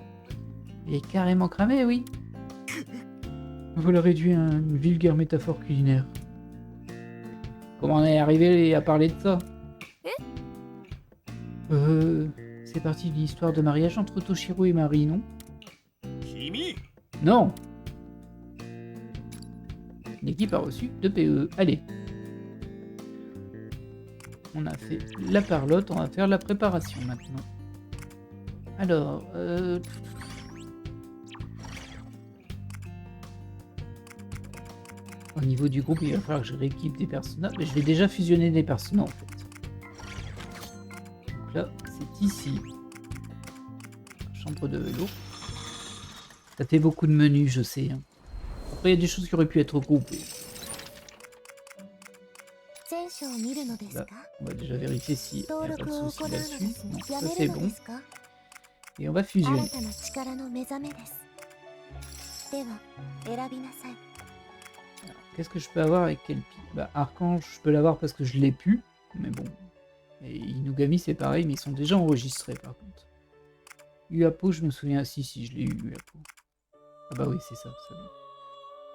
Il est carrément cramé, oui. Voilà réduit à une vulgaire métaphore culinaire. Comment on est arrivé à parler de ça? C'est parti de l'histoire de mariage entre Toshiro et Marie, non? 君。 Non! L'équipe a reçu 2 PE. Allez. On a fait la parlotte, on va faire la préparation maintenant. Alors, au niveau du groupe, il va falloir que je rééquipe des personnages. Mais je vais déjà fusionner des personnages en fait. Donc là, c'est ici. Chambre de velours. Ça fait beaucoup de menus, je sais. Hein. Après, il y a des choses qui auraient pu être regroupées. 全書を見るのですか？ On va déjà vérifier s'il n'y a 登 pas de 録を souci 行うので là-dessus. す。 Non, や ça め c'est るの bon. ですか？ Et on va fusionner. 新たな力の目覚めです。では、選びなさい。 Qu'est-ce que je peux avoir avec quel pic? Bah, Archange, je peux l'avoir parce que je l'ai pu. Mais bon. Et Inugami, c'est pareil, mais ils sont déjà enregistrés par contre. Uapo, je me souviens. Si, je l'ai eu, Uapo. Ah bah oui, c'est ça.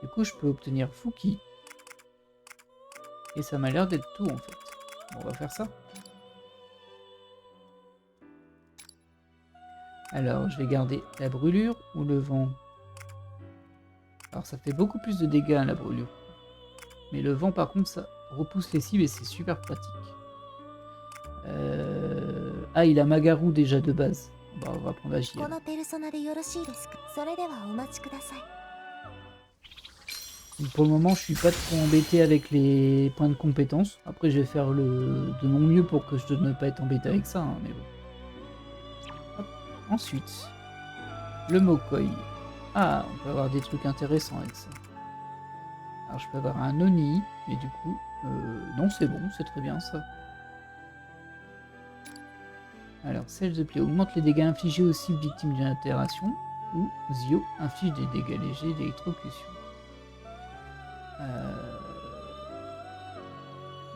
Du coup, je peux obtenir Fuki. Et ça m'a l'air d'être tout en fait. Bon, on va faire ça. Alors, je vais garder la brûlure ou le vent. Alors, ça fait beaucoup plus de dégâts la brûlure. Mais le vent, par contre, ça repousse les cibles et c'est super pratique. Ah, il a Magaru déjà de base. Bon, on va prendre Agi. このペルソナでよろしいですか。それではお待ちください。 Pour le moment, je suis pas trop embêté avec les points de compétence. Après, je vais faire de mon mieux pour que je ne pas être embêté avec ça, hein, mais bon. Hop. Ensuite, le Mokoi. Ah, on peut avoir des trucs intéressants avec ça. Alors, je peux avoir un Oni, mais du coup, non, c'est bon, c'est très bien ça. Alors, Sage de Play augmente les dégâts infligés aux cibles victimes d'une altération, ou Zio inflige des dégâts légers d'électrocution.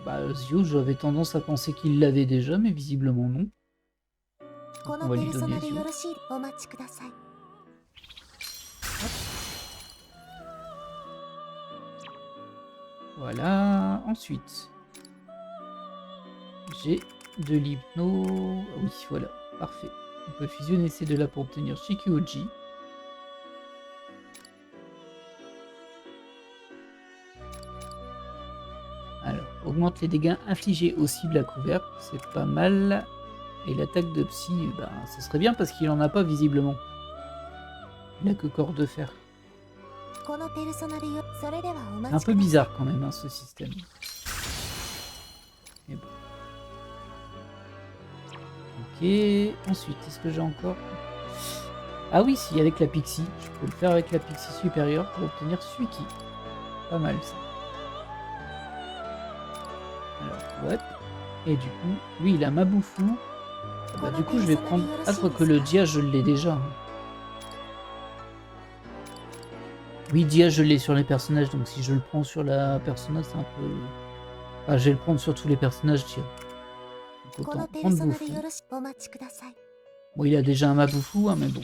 Bah, Zio, j'avais tendance à penser qu'il l'avait déjà, mais visiblement non. こ On の va ペ lui ルソ donner ナで Zio. よろしい。お待ちください。 Voilà, ensuite, j'ai de l'hypno. Ah oui, voilà, parfait. On peut fusionner ces deux-là pour obtenir Shikuoji. Alors, augmente les dégâts infligés aux cibles à couvert, c'est pas mal. Et l'attaque de Psy, ben, ça serait bien parce qu'il en a pas visiblement. Il a que corps de fer. このペルソナでよ。それではお Un 待ち peu ください。 bizarre quand même, hein, ce système. Mais bon. Ok, ensuite, est-ce que j'ai encore... Ah oui, si, avec la Pixie. Je peux le faire avec la Pixie supérieure pour obtenir Suiki. Pas mal, ça. Alors, ouais. Et du coup, lui, il a Mabufu. Bah, du coup, je vais prendre... Ah, je crois que le Dia, je l'ai déjà. Hein. Oui, Dia, je l'ai sur les personnages, donc si je le prends sur la personnage, c'est un peu... Ah, je vais le prendre sur tous les personnages, Dia. Donc こ autant のペル prendre ソナで Bufu. よろしい。お待ちください。 Bon, il a déjà un Mabufu, hein, mais bon.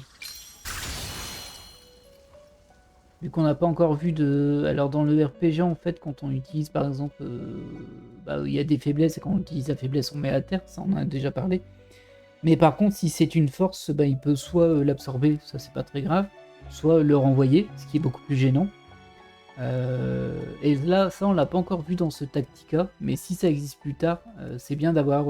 Vu qu'on n'a pas encore vu de... Alors, dans le RPG, en fait, quand on utilise, par exemple... bah, il y a des faiblesses, et quand on utilise la faiblesse, on met à terre, ça, on en a déjà parlé. Mais par contre, si c'est une force, bah, il peut soit l'absorber, ça, c'est pas très grave, soit le renvoyer, ce qui est beaucoup plus gênant. Et là, ça, on l'a pas encore vu dans ce Tactica, mais si ça existe plus tard, c'est bien d'avoir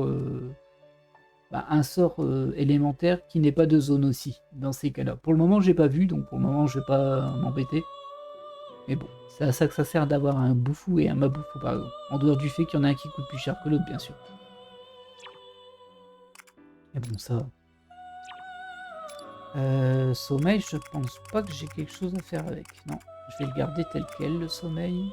bah, un sort élémentaire qui n'est pas de zone aussi, dans ces cas-là. Pour le moment, j'ai pas vu, donc pour le moment, je vais pas m'embêter. Mais bon, c'est à ça que ça sert d'avoir un Bufu et un Mabufu, par exemple. En dehors du fait qu'il y en a un qui coûte plus cher que l'autre, bien sûr. Et bon, ça va. Sommeil, je pense pas que j'ai quelque chose à faire avec. Non, je vais le garder tel quel, le sommeil.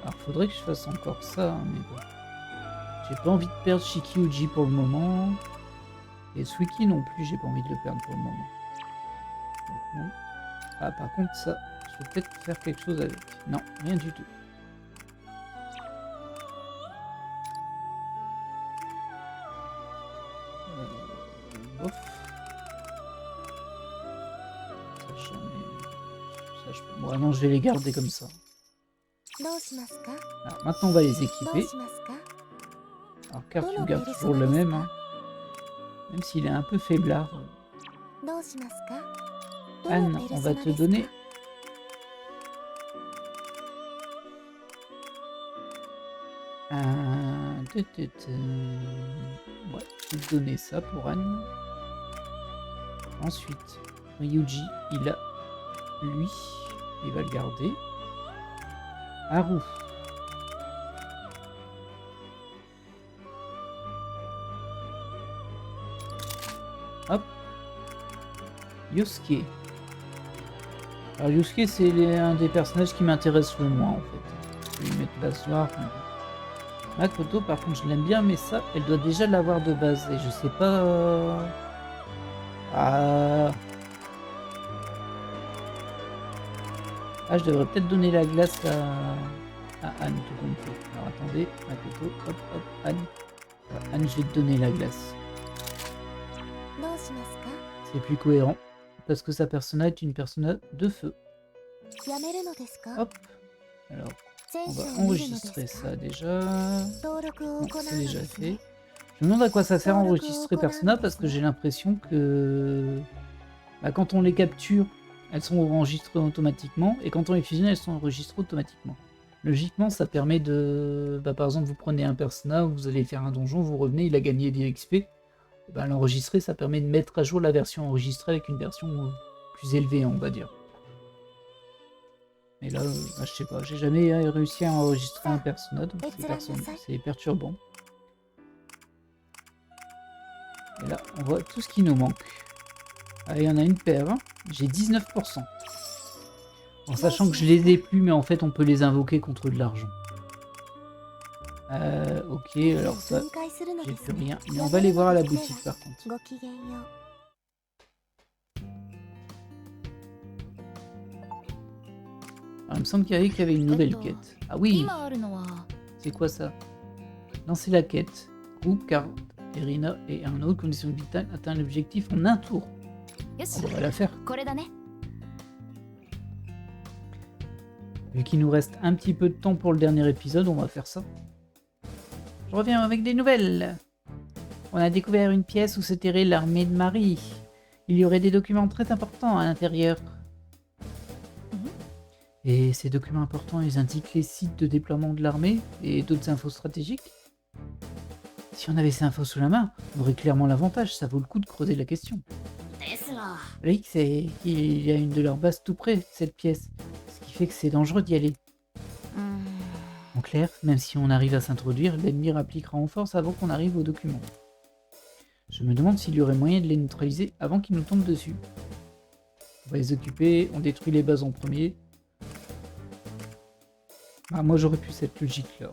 Alors, faudrait que je fasse encore ça, hein, mais bon. J'ai pas envie de perdre Shikuoji pour le moment. Et Suiki non plus, j'ai pas envie de le perdre pour le moment. Donc, non. Ah, par contre, ça, je vais peut-être faire quelque chose avec. Non, rien du tout. Bof. Ça, j'en ai... ça, je peux... Bon, non, je vais les garder comme ça. どうしますか。 Alors, maintenant, on va les どう équiper. しますか。 Alors, Kurt, tu gardes toujours le même, hein. Même s'il est un peu faiblard. どうしますか。ど Anne, のペ on ルソ va ナ te ですか。 donner un... Ouais, je vais te donner ça pour Anne. Ensuite, Ryuji, il a lui, il va le garder. Haru. Hop. Yosuke. Alors Yosuke, c'est un des personnages qui m'intéresse le moins en fait. Je vais lui mettre la soirée. Makoto, par contre, je l'aime bien, mais ça, elle doit déjà l'avoir de base. Et je sais pas... Ah. Ah, je devrais peut-être donner la glace à Anne tout compte. Alors attendez, Makoto, hop, hop, Anne. Anne, je vais te donner la glace. どうしますか？ C'est plus cohérent. Parce que sa persona est une persona de feu. やめるのですか？ Hop. Alors, 選 on 手 va を見るので enregistrer すか？ ça déjà. 登録を Non, 行う c'est の déjà です fait. ね。 Je me demande à quoi ça sert enregistrer persona parce que j'ai l'impression que quand on les capture, elles sont enregistrées automatiquement et quand on les fusionne, elles sont enregistrées automatiquement. Logiquement, ça permet de... par exemple, vous prenez un persona, vous allez faire un donjon, vous revenez, il a gagné des XP. Et l'enregistrer, ça permet de mettre à jour la version enregistrée avec une version plus élevée, on va dire. Mais là, je sais pas, j'ai jamais réussi à enregistrer un persona, donc c'est perturbant. Et là, on voit tout ce qui nous manque. Ah, il y en a une paire, hein. J'ai 19%. En sachant que je les ai plus, mais en fait, on peut les invoquer contre de l'argent. Ok, alors ça, 分解するの j'ai です plus ね。 rien. Mais on va aller voir à la boutique par contre. ごきげんよう。 Alors, il me semble qu'il y avait une nouvelle quête. Ah oui, 今あるのは c'est quoi ça? Lancer la quête. Groupe, carte, Erina et un autre, condition vitale, atteint l'objectif en un tour. よし On va la faire. これだね。 Vu qu'il nous reste un petit peu de temps pour le dernier épisode, on va faire ça. Je reviens avec des nouvelles. On a découvert une pièce où se terrait l'armée de Marie. Il y aurait des documents très importants à l'intérieur. Et ces documents importants, ils indiquent les sites de déploiement de l'armée et d'autres infos stratégiques. Si on avait ces infos sous la main, on aurait clairement l'avantage, ça vaut le coup de creuser la question. ですら Le hic, c'est qu'il y a une de leurs bases tout près de cette pièce, ce qui fait que c'est dangereux d'y aller. うーん。 En clair, même si on arrive à s'introduire, l'ennemi appliquera en force avant qu'on arrive aux documents. Je me demande s'il y aurait moyen de les neutraliser avant qu'ils nous tombent dessus. On va les occuper, on détruit les bases en premier. Ah, moi j'aurais pu cette logique là.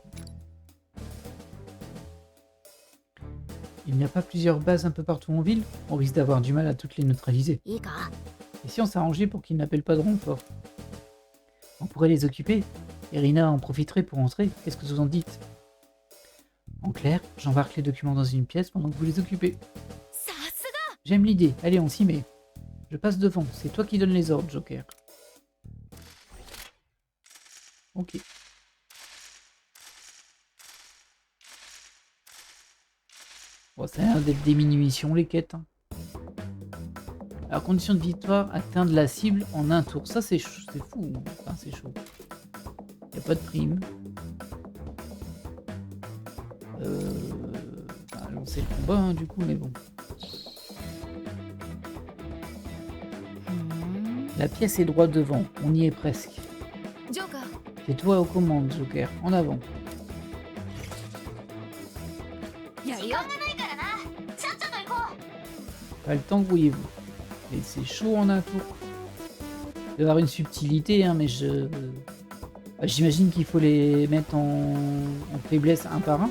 Il n'y a pas plusieurs bases un peu partout en ville, on risque d'avoir du mal à toutes les neutraliser. いいか Et si on s'arrangeait pour qu'ils n'appellent pas de renfort? On pourrait les occuper. Erina en profiterait pour entrer. Qu'est-ce que vous en dites? En clair, j'embarque les documents dans une pièce pendant que vous les occupez. さす J'aime l'idée. Allez, on s'y met. Je passe devant. C'est toi qui donnes les ordres, Joker. Ok. Bon, ça a l'air d'être des mini-missions, les quêtes. Hein. Alors, condition de victoire, atteindre la cible en un tour. Ça, c'est fou. Enfin, c'est chaud. Y a pas de prime. C'est le combat, hein, du coup, mais bon. が。La pièce est droit devant. On y est presque. ジョーカー、 C'est toi aux commandes, Joker. En avant. やるよ。 Pas le temps, grouillez-vous. Et c'est chaud en un tour. Il doit y avoir une subtilité, hein, mais j'imagine qu'il faut les mettre en faiblesse un par un.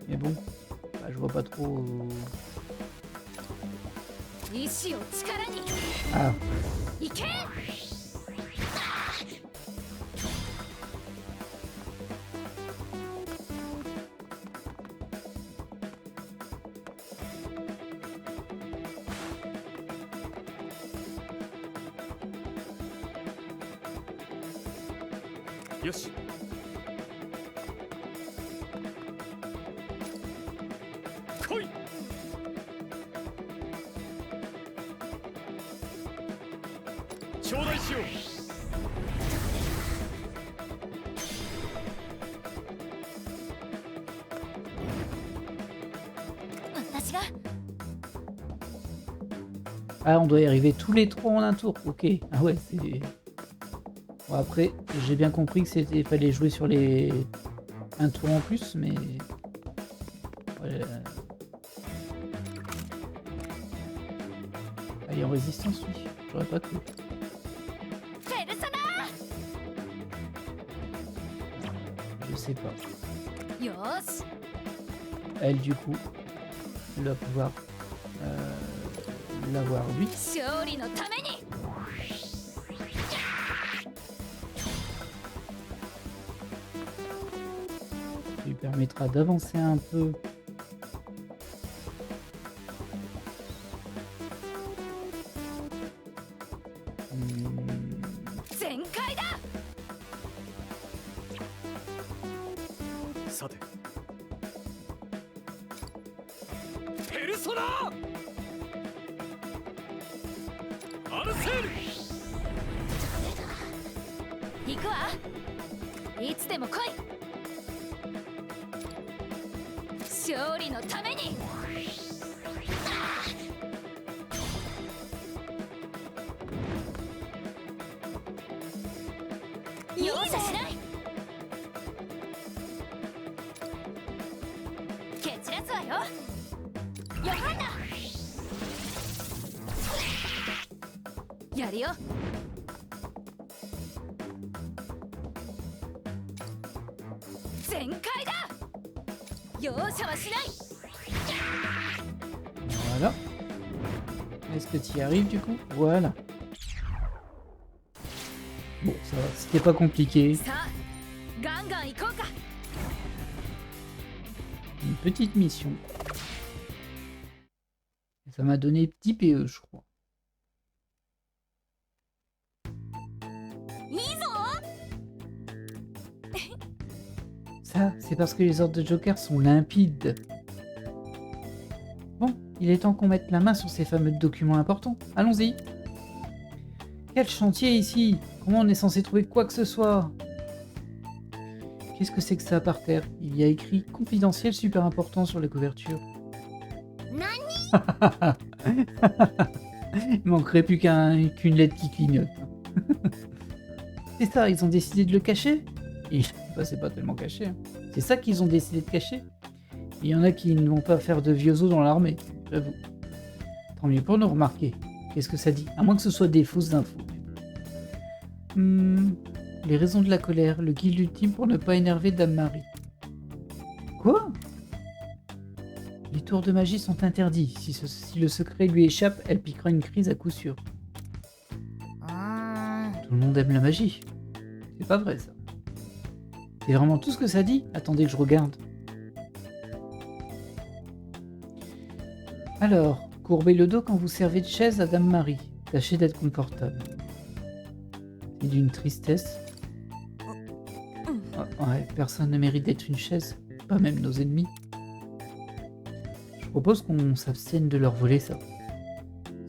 Mais bon, je vois pas trop... 意志を力に。 Ah, いけ。 よし来い頂戴しよう私が。 ah, on doit y arriver tous les trois en un tour. Ok. Ah ouais, c'est... Bon, après, j'ai bien compris que c'était fallait jouer sur les... un tour en plus, mais... Ouais, ah, il est en résistance, lui. J'aurais pas cru. ペルソナ。 Je sais pas. よーし。 Elle, du coup, elle va pouvoir l'avoir lui. 勝利のために Ça lui permettra d'avancer un peu. Hmm, 全開ださてペルソナアルセール行くわいつでも来い勝利のために容赦しない蹴散らすわよヨハンナやるよ全開だ容赦はしない Voilà. Est-ce que tu y arrives du coup? Voilà. Bon, ça va, c'était pas compliqué. さあガンガン行こうか Une petite mission. Et ça m'a donné 10 PE, je crois. いいぞ Ça, c'est parce que les ordres de Joker sont limpides. Bon, il est temps qu'on mette la main sur ces fameux documents importants. Allons-y. Quel chantier ici? Comment on est censé trouver quoi que ce soit? Qu'est-ce que c'est que ça par terre? Il y a écrit confidentiel super important sur la couverture. Il manquerait plus qu'une lettre qui clignote. C'est ça, ils ont décidé de le cacher? Et bah, c'est pas tellement caché. Hein. C'est ça qu'ils ont décidé de cacher. Il y en a qui ne vont pas faire de vieux os dans l'armée, j'avoue. Tant mieux pour nous, remarquer. Qu'est-ce que ça dit? À moins que ce soit des fausses infos. Les raisons de la colère, le guide ultime pour ne pas énerver Dame Marie. Quoi? Les tours de magie sont interdits. Si le secret lui échappe, elle piquera une crise à coup sûr. Tout le monde aime la magie. C'est pas vrai ça. C'est vraiment tout ce que ça dit? Attendez que je regarde. Alors, courbez le dos quand vous servez de chaise à Dame Marie. Tâchez d'être confortable. C'est d'une tristesse. Ah, ouais, personne ne mérite d'être une chaise, pas même nos ennemis. Je propose qu'on s'abstienne de leur voler ça.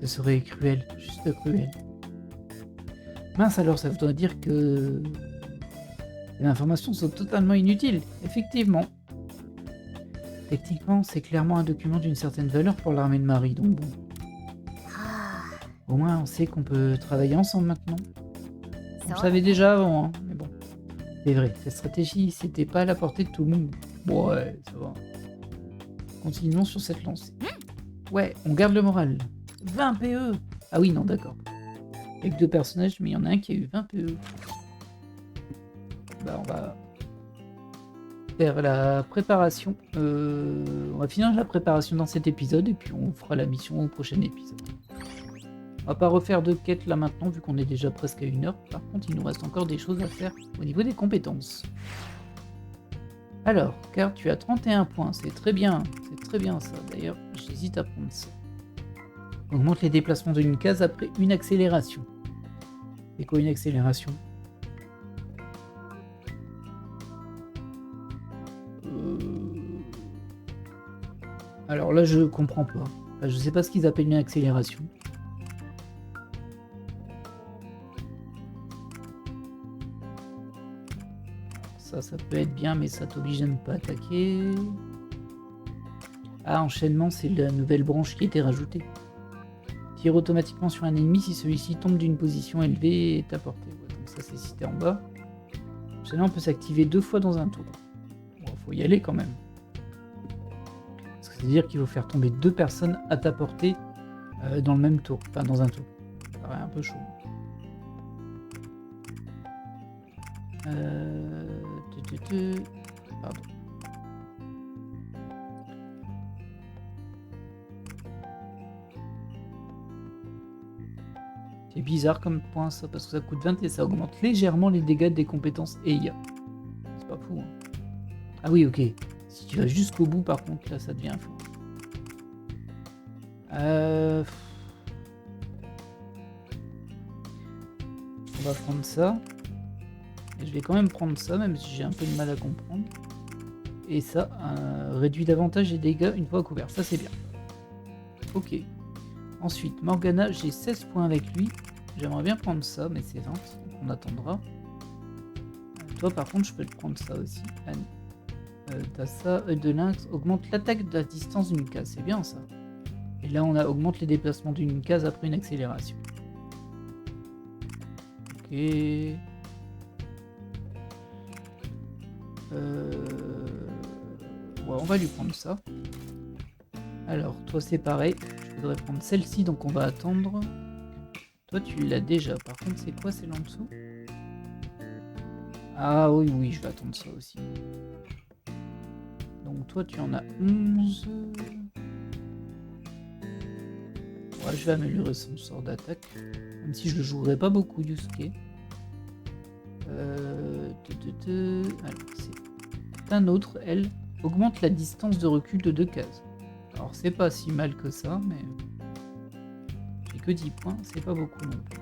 Ce serait cruel, juste cruel. Mince alors, ça voudrait dire que... les informations sont totalement inutiles, effectivement. Techniquement, c'est clairement un document d'une certaine valeur pour l'armée de Marie, donc bon. Au moins, on sait qu'on peut travailler ensemble maintenant. On le savait déjà avant, hein, mais bon. C'est vrai, cette stratégie, c'était pas à la portée de tout le monde. Bon, ouais, ça va. Continuons sur cette lancée. Ouais, on garde le moral. 20 PE. Ah oui, non, d'accord. Il y a que 2 personnages, mais il y en a un qui a eu 20 PE. Bah, on va faire la préparation. On va finir la préparation dans cet épisode et puis on fera la mission au prochain épisode. On va pas refaire de quête là maintenant vu qu'on est déjà presque à 1 heure. Par contre, il nous reste encore des choses à faire au niveau des compétences. Alors, car tu as 31 points, c'est très bien ça. D'ailleurs, j'hésite à prendre ça. Augmente les déplacements d'une case après une accélération. C'est quoi une accélération? Alors là, je comprends pas. Enfin, je sais pas ce qu'ils appellent une accélération. Ça peut être bien, mais ça t'oblige à ne pas attaquer. Ah, enchaînement, c'est la nouvelle branche qui a été rajoutée. Tire automatiquement sur un ennemi si celui-ci tombe d'une position élevée et est à portée. Ouais, donc ça, c'est cité en bas. Enchaînement peut s'activer 2 fois dans un tour. Bon, faut y aller quand même. C'est-à-dire qu'il faut faire tomber 2 personnes à ta portée dans le même tour. Enfin, dans un tour. Ça paraît un peu chaud. Pardon. bizarre comme point ça, parce que ça coûte 20 et ça augmente légèrement les dégâts des compétences EIA. C'est pas fou, hein. Ah oui, ok. Si tu vas jusqu'au bout, par contre, là, ça devient fou. On va prendre ça. Et je vais quand même prendre ça, même si j'ai un peu de mal à comprendre. Et ça, réduit davantage les dégâts une fois couvert. Ça, c'est bien. Ok. Ensuite, Morgana, j'ai 16 points avec lui. J'aimerais bien prendre ça, mais c'est 20. Donc on attendra. Toi, par contre, je peux te prendre ça aussi. Anne. T'as ça. Œil de lynx augmente l'attaque de la distance d'une case. C'est bien ça. Et là, on augmente les déplacements d'une case après une accélération. Ok. Ouais, on va lui prendre ça. Alors, toi, c'est pareil. Je voudrais prendre celle-ci, donc on va attendre. Toi, tu l'as déjà. Par contre, c'est quoi celle en dessous? Ah oui, oui, je vais attendre ça aussi. Donc, toi, tu en as 11. Ouais, je vais améliorer son sort d'attaque. Même si je le jouerai pas beaucoup, Yusuke. Alors, c'est un autre, elle. Augmente la distance de recul de 2 cases. Alors, c'est pas si mal que ça, mais... J'ai que 10 points, c'est pas beaucoup non plus.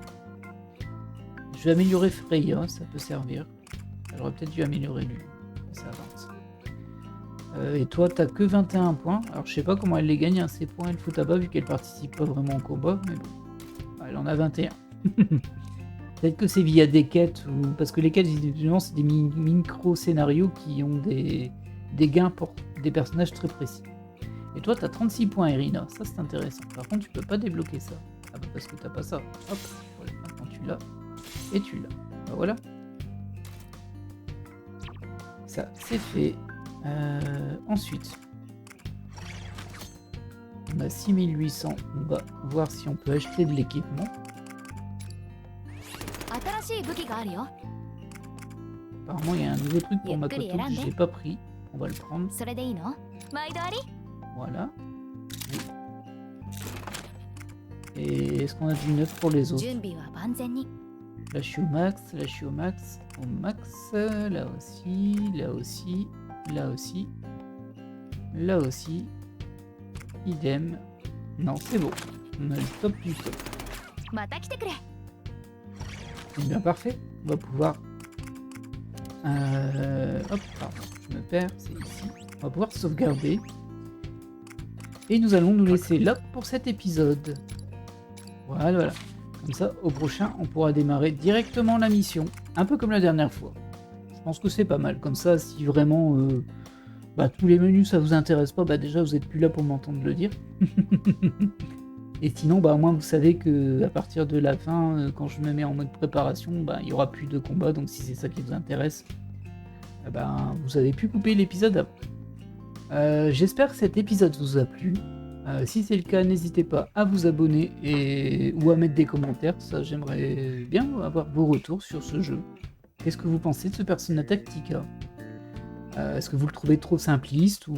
Je vais améliorer Freya, ça peut servir. J'aurais peut-être dû améliorer lui. Ça avance. Et toi, t'as que 21 points. Alors, je sais pas comment elle les gagne, hein, ces points, elle fout à bas, vu qu'elle participe pas vraiment au combat, mais bon. Elle en a 21. Peut-être que c'est via des quêtes, ou... parce que les quêtes, évidemment, c'est des micro-scénarios qui ont des gains pour des personnages très précis. Et toi, t'as 36 points, Irina. Ça, c'est intéressant. Par contre, tu peux pas débloquer ça. Ah bah, parce que t'as pas ça. Hop, voilà, maintenant tu l'as. Et tu l'as. Bah, voilà. Ça, c'est fait. Ensuite, on a 6800. On va voir si on peut acheter de l'équipement. Apparemment, il y a un nouveau truc pour Makoto que j'ai pas pris. On va le prendre. Voilà. Et est-ce qu'on a du neuf pour les autres? Là, je suis au max, là, je suis au max, là aussi, là aussi, là aussi, là aussi. Idem. Non, c'est bon. On a le top du top. C'est bien parfait. On va pouvoir... Hop, pardon, je me perds, c'est ici. On va pouvoir sauvegarder. Et nous allons nous laisser là pour cet épisode. Voilà, voilà. Comme ça, au prochain, on pourra démarrer directement la mission. Un peu comme la dernière fois. Je pense que c'est pas mal. Comme ça, si vraiment tous les menus ça vous intéresse pas, déjà vous êtes plus là pour m'entendre le dire. Et sinon, au moins vous savez que à partir de la fin, quand je me mets en mode préparation, il y aura plus de combat. Donc si c'est ça qui vous intéresse, vous avez pu couper l'épisode avant. J'espère que cet épisode vous a plu. Si c'est le cas, n'hésitez pas à vous abonner ou à mettre des commentaires. Ça, j'aimerais bien avoir vos retours sur ce jeu. Qu'est-ce que vous pensez de ce Persona Tactica? Est-ce que vous le trouvez trop simpliste ou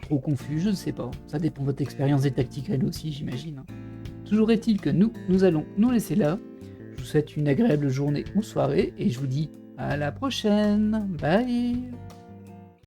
trop confus? Je ne sais pas. Ça dépend de votre expérience des tacticales aussi, j'imagine. Toujours est-il que nous allons nous laisser là. Je vous souhaite une agréable journée ou soirée et je vous dis à la prochaine. Bye!